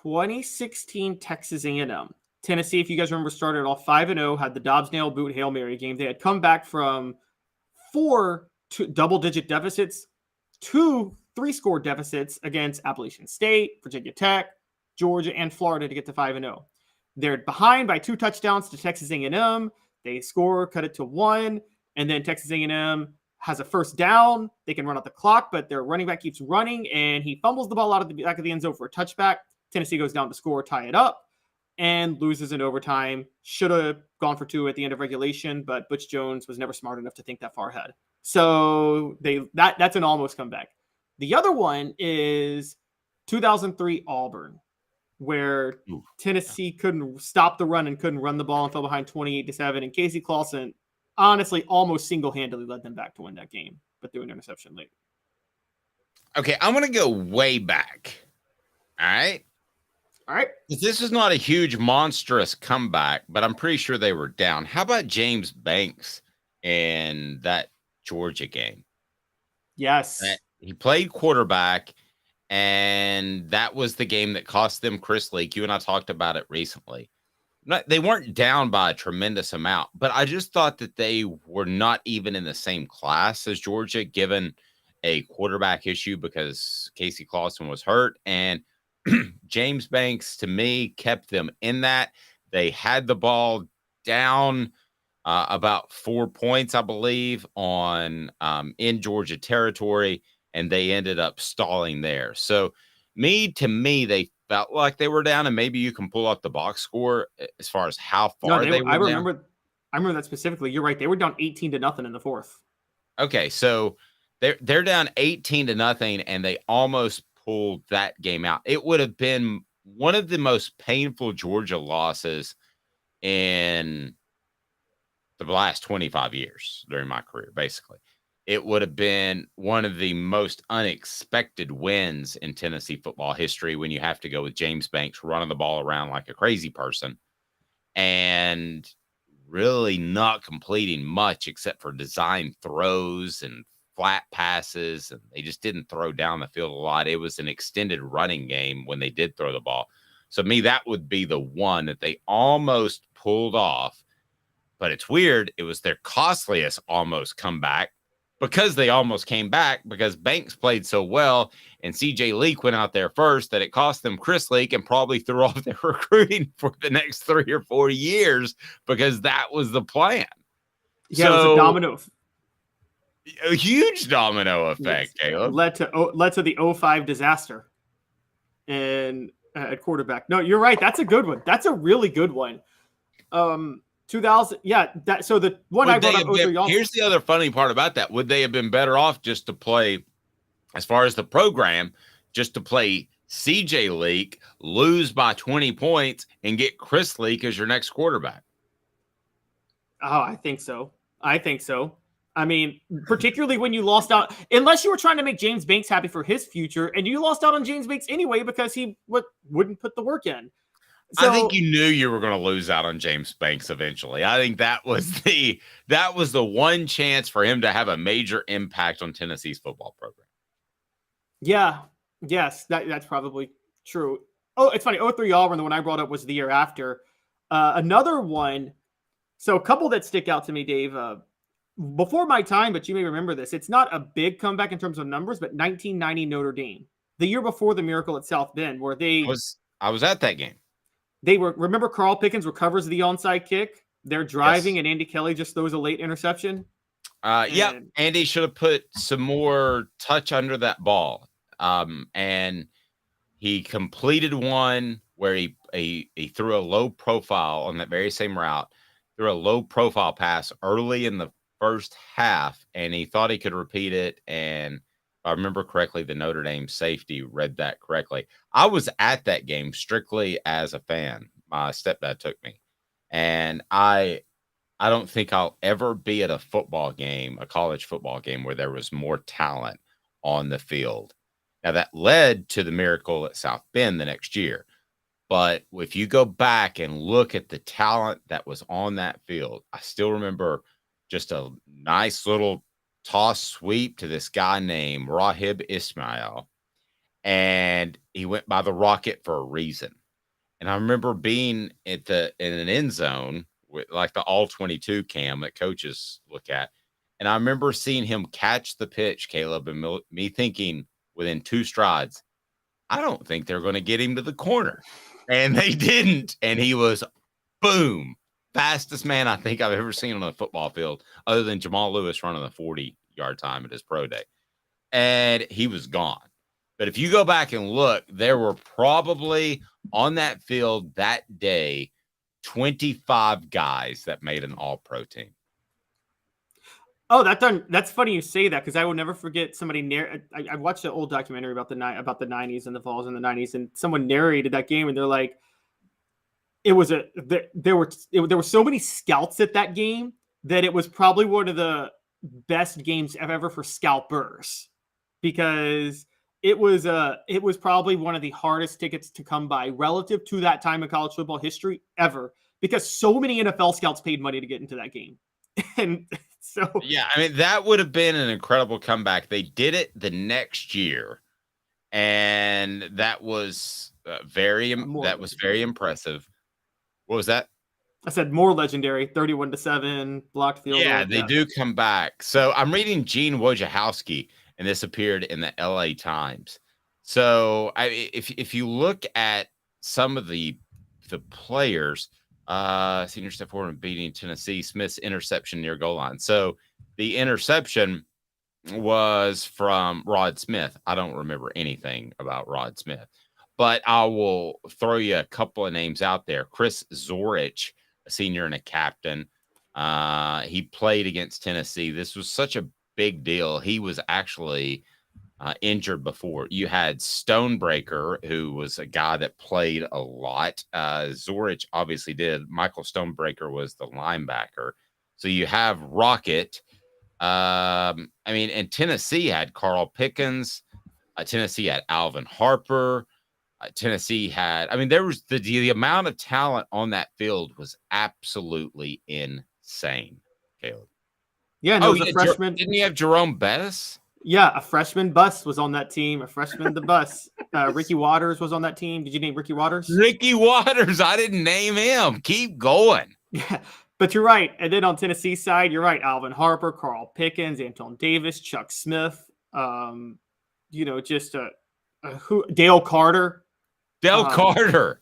2016 Texas A&M. Tennessee, if you guys remember, started off 5-0, had the Dobbs nail boot Hail Mary game. They had come back from 4 double-digit deficits, 2 3-score deficits against Appalachian State, Virginia Tech, Georgia, and Florida to get to 5-0. They're behind by 2 touchdowns to Texas A&M. They score, cut it to 1, and then Texas A&M has a first down. They can run out the clock, but their running back keeps running, and he fumbles the ball out of the back of the end zone for a touchback. Tennessee goes down to score, tie it up, and loses in overtime. Should have gone for 2 at the end of regulation, but Butch Jones was never smart enough to think that far ahead. So that's an almost comeback. The other one is 2003 Auburn, where Tennessee couldn't stop the run and couldn't run the ball and fell behind 28-7. And Casey Clausen honestly almost single-handedly led them back to win that game, but threw an interception late. Okay, I'm going to go way back. All right. This is not a huge, monstrous comeback, but I'm pretty sure they were down. How about James Banks in that Georgia game? Yes. He played quarterback, and that was the game that cost them Chris Leak. You and I talked about it recently. They weren't down by a tremendous amount, but I just thought that they were not even in the same class as Georgia, given a quarterback issue because Casey Clausen was hurt. And James Banks, to me, kept them in that. They had the ball down about 4 points, I believe, on in Georgia territory, and they ended up stalling there. So, to me, they felt like they were down, and maybe you can pull up the box score as far as how far they were down. I remember that specifically. You're right. They were down 18-0 in the fourth. Okay, so they're down 18-0, and they almost pulled that game out. It would have been one of the most painful Georgia losses in the last 25 years during my career, basically. It would have been one of the most unexpected wins in Tennessee football history when you have to go with James Banks running the ball around like a crazy person and really not completing much except for design throws and flat passes, and they just didn't throw down the field a lot. It was an extended running game when they did throw the ball. So that would be the one that they almost pulled off. But it's weird. It was their costliest almost comeback because they almost came back because Banks played so well and CJ Leak went out there first that it cost them Chris Leak and probably threw off their recruiting for the next 3 or 4 years because that was the plan. Yeah, it was a domino. A huge domino effect, Yes. Caleb. Led to the 05 disaster and at quarterback. No, you're right. That's a good one. That's a really good one. 2000. Yeah. So the one I brought up. Here's the other funny part about that. Would they have been better off just to play, as far as the program, just to play CJ Leak, lose by 20 points, and get Chris Leak as your next quarterback? Oh, I think so. I mean, particularly when you lost out, unless you were trying to make James Banks happy for his future, and you lost out on James Banks anyway because he wouldn't put the work in. So, I think you knew you were going to lose out on James Banks eventually. I think that was the one chance for him to have a major impact on Tennessee's football program. Yeah, yes, that's probably true. Oh, it's funny. 03 Auburn, the one I brought up was the year after. Another one. So a couple that stick out to me, Dave. Before my time, but you may remember this. It's not a big comeback in terms of numbers, but 1990 Notre Dame, the year before the miracle at South Bend, where I was at that game. Remember Carl Pickens recovers the onside kick. They're driving, and Andy Kelly just throws a late interception. Yeah, Andy should have put some more touch under that ball. And he completed one where he threw a low profile on that very same route, threw a low profile pass early in the first half, and he thought he could repeat it. And if I remember correctly, the Notre Dame safety read that correctly. I was at that game strictly as a fan. My stepdad took me, and I don't think I'll ever be at a football game, a college football game, where there was more talent on the field. Now, that led to the miracle at South Bend the next year. But if you go back and look at the talent that was on that field, I still remember just a nice little toss sweep to this guy named Rahib Ismail. And he went by the Rocket for a reason. And I remember being in an end zone with like the all 22 cam that coaches look at. And I remember seeing him catch the pitch, Caleb, and me thinking within 2 strides, I don't think they're going to get him to the corner. And they didn't. And he was, boom, fastest man I think I've ever seen on a football field, other than Jamal Lewis running the 40-yard time at his pro day. And he was gone. But if you go back and look, there were probably on that field that day 25 guys that made an all-pro team. Oh, that's funny you say that, because I will never forget somebody I watched an old documentary about the 90s and the Vols in the 90s, and someone narrated that game, and they're like, there were so many scouts at that game that it was probably one of the best games ever for scalpers, because it was probably one of the hardest tickets to come by relative to that time in college football history ever, because so many NFL scouts paid money to get into that game. And so, yeah, I mean, that would have been an incredible comeback. They did it the next year, and that was very impressive. What was that? I said more legendary, 31-7 blocked field goal. Yeah, they do come back. So I'm reading Gene Wojciechowski, and this appeared in the LA Times. So if you look at some of the players, senior step forward and beating Tennessee, Smith's interception near goal line. So the interception was from Rod Smith. I don't remember anything about Rod Smith, but I will throw you a couple of names out there. Chris Zorich, a senior and a captain. He played against Tennessee. This was such a big deal. He was actually injured before. You had Stonebreaker, who was a guy that played a lot. Zorich obviously did. Michael Stonebreaker was the linebacker. So you have Rocket. And Tennessee had Carl Pickens. Tennessee had Alvin Harper. Tennessee had, there was the amount of talent on that field was absolutely insane, Caleb. Yeah, no, a freshman. Didn't he have Jerome Bettis? Yeah, a freshman bus was on that team. A freshman the bus. Ricky Waters was on that team. Did you name Ricky Waters? Ricky Waters. I didn't name him. Keep going. Yeah, but you're right. And then on Tennessee side, you're right. Alvin Harper, Carl Pickens, Anton Davis, Chuck Smith. Dale Carter. Carter.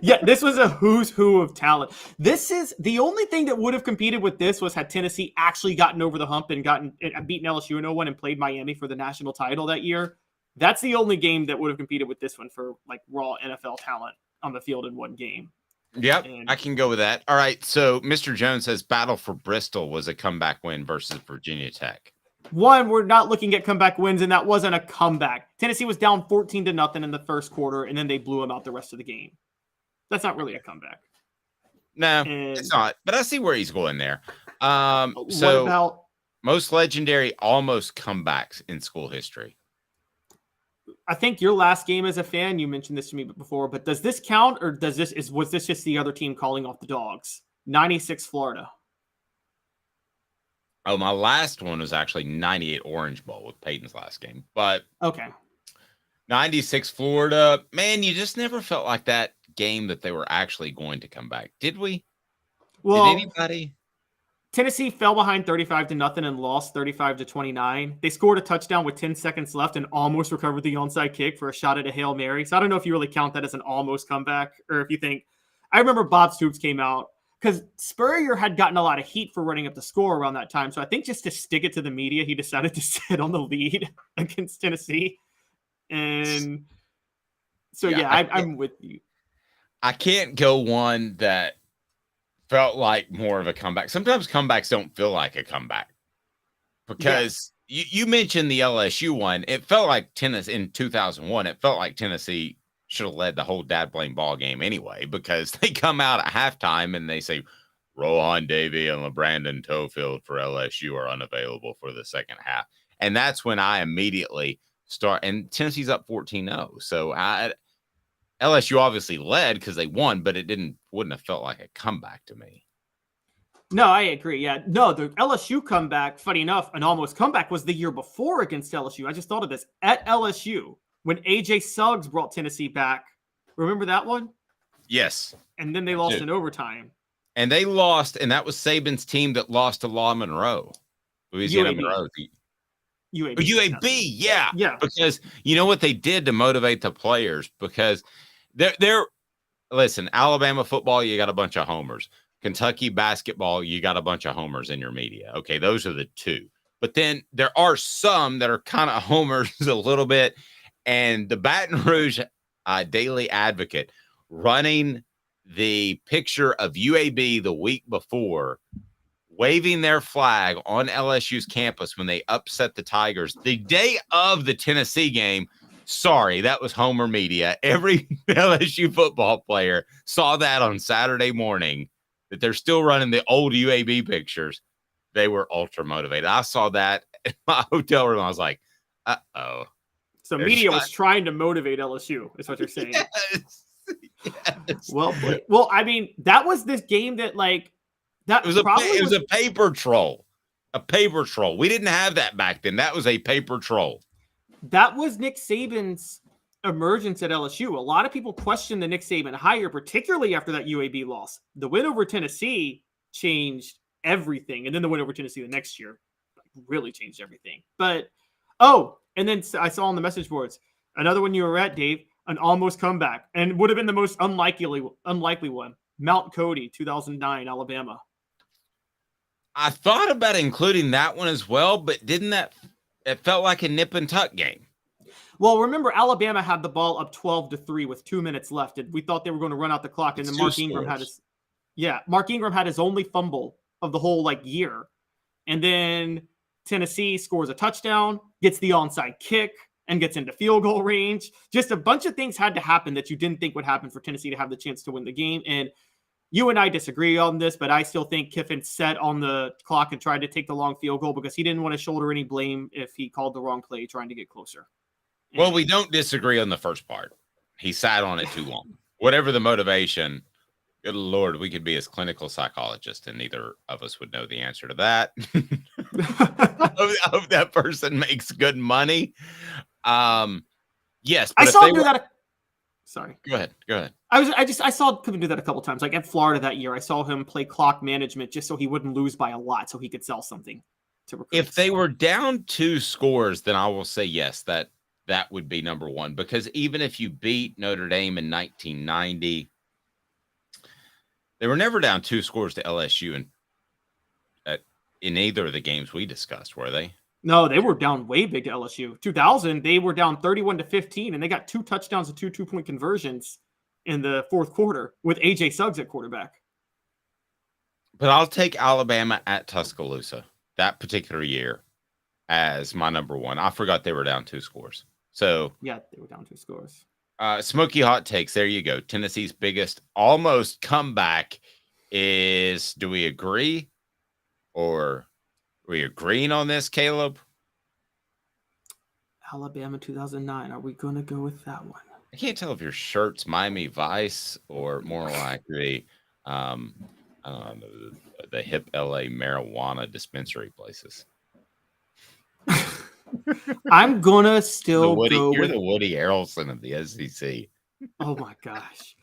Yeah, this was a who's who of talent. This is the only thing that would have competed with this was had Tennessee actually gotten over the hump and beaten LSU in 01 and played Miami for the national title that year. That's the only game that would have competed with this one for like raw NFL talent on the field in one game. Yep, I can go with that. All right, so Mr. Jones says Battle for Bristol was a comeback win versus Virginia Tech. One, we're not looking at comeback wins, and that wasn't a comeback. Tennessee was down 14-0 in the first quarter, and then they blew them out the rest of the game. That's not really a comeback. No, it's not. But I see where he's going there. So about most legendary almost comebacks in school history? I think your last game as a fan, you mentioned this to me before, but does this count, or was this just the other team calling off the dogs? 96 Florida. Oh, my last one was actually 98 Orange Bowl with Peyton's last game. But okay. 96 Florida, man, you just never felt like that game that they were actually going to come back. Did we? Well, did anybody? Tennessee fell behind 35-0 and lost 35-29. They scored a touchdown with 10 seconds left and almost recovered the onside kick for a shot at a Hail Mary. So I don't know if you really count that as an almost comeback, or if you think. I remember Bob Stoops came out because Spurrier had gotten a lot of heat for running up the score around that time. So I think just to stick it to the media, he decided to sit on the lead against Tennessee. And so, I'm with you. I can't go one that felt like more of a comeback. Sometimes comebacks don't feel like a comeback because you mentioned the LSU one. It felt like Tennessee in 2001. It felt like Tennessee should have led the whole dad blame ball game anyway, because they come out at halftime and they say Rohan Davey and LeBrandon Tofield for LSU are unavailable for the second half. And that's when I immediately start, and Tennessee's up 14-0. So LSU obviously led because they won, but wouldn't have felt like a comeback to me. No, I agree. Yeah. No, the LSU comeback, funny enough, an almost comeback was the year before against LSU. I just thought of this. At LSU, when AJ Suggs brought Tennessee back. Remember that one? Yes. And then they lost in overtime. And they lost, and that was Saban's team that lost to Law Monroe. Louisiana Monroe. UAB, yeah. Because you know what they did to motivate the players? Because they're listen, Alabama football, you got a bunch of homers. Kentucky basketball, you got a bunch of homers in your media. Okay, those are the two. But then there are some that are kind of homers a little bit. And the Baton Rouge Daily Advocate running the picture of UAB the week before, waving their flag on LSU's campus when they upset the Tigers the day of the Tennessee game. Sorry, that was Homer Media. Every LSU football player saw that on Saturday morning, that they're still running the old UAB pictures. They were ultra motivated. I saw that in my hotel room. I was like, uh-oh. So media was trying to motivate LSU, is what you're saying. Yes. Well, I mean, that was this game that it was a paper troll. A paper troll. We didn't have that back then. That was a paper troll. That was Nick Saban's emergence at LSU. A lot of people questioned the Nick Saban hire, particularly after that UAB loss. The win over Tennessee changed everything. And then the win over Tennessee the next year really changed everything. But, and then I saw on the message boards, another one you were at, Dave, an almost comeback, and would have been the most unlikely one. Mount Cody, 2009, Alabama. I thought about including that one as well, but it felt like a nip and tuck game. Well, remember, Alabama had the ball up 12-3 with 2 minutes left, and we thought they were going to run out the clock. And then Mark Ingram had his only fumble of the whole year. And then Tennessee scores a touchdown, gets the onside kick, and gets into field goal range. Just a bunch of things had to happen that you didn't think would happen for Tennessee to have the chance to win the game. And you and I disagree on this, but I still think Kiffin sat on the clock and tried to take the long field goal because he didn't want to shoulder any blame if he called the wrong play trying to get closer. Well, we don't disagree on the first part. He sat on it too long. Whatever the motivation, good Lord, we could be as clinical psychologists and neither of us would know the answer to that. I hope that person makes good money. Yes, but I saw him do that. Sorry. Go ahead. I saw him do that a couple times. Like at Florida that year, I saw him play clock management just so he wouldn't lose by a lot, so he could sell something to recruits. If they were down 2 scores, then I will say yes, that would be number one. Because even if you beat Notre Dame in 1990, they were never down 2 scores to LSU in either of the games we discussed, were they? No, they were down way big to LSU. 2000, they were down 31-15, and they got 2 touchdowns and 2 2-point conversions in the fourth quarter with AJ Suggs at quarterback. But I'll take Alabama at Tuscaloosa that particular year as my number one. I forgot they were down 2 scores. So yeah, they were down 2 scores. Smoky hot takes. There you go. Tennessee's biggest almost comeback is. Do we agree, or are we agreeing on this, Caleb? Alabama 2009. Are we going to go with that one? I can't tell if your shirt's Miami Vice or more likely, I don't know, the hip LA marijuana dispensary places. I'm gonna still go You're with the Woody Harrelson of the SEC. Oh my gosh.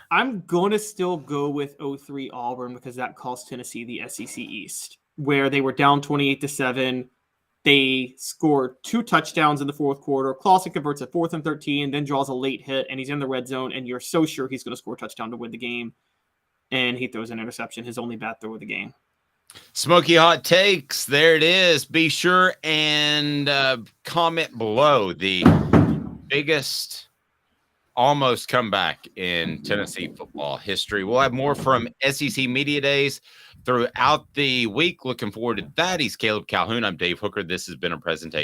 I'm gonna still go with 03 Auburn because that cost Tennessee the SEC East, where they were down 28-7. They scored 2 touchdowns in the fourth quarter. Clausen converts a 4th and 13, then draws a late hit, and he's in the red zone, and you're so sure he's going to score a touchdown to win the game. And he throws an interception, his only bad throw of the game. Smoky hot takes. There it is. Be sure and comment below the biggest almost comeback in Tennessee football history. We'll have more from SEC Media Days throughout the week. Looking forward to that. He's Caleb Calhoun. I'm Dave Hooker. This has been a presentation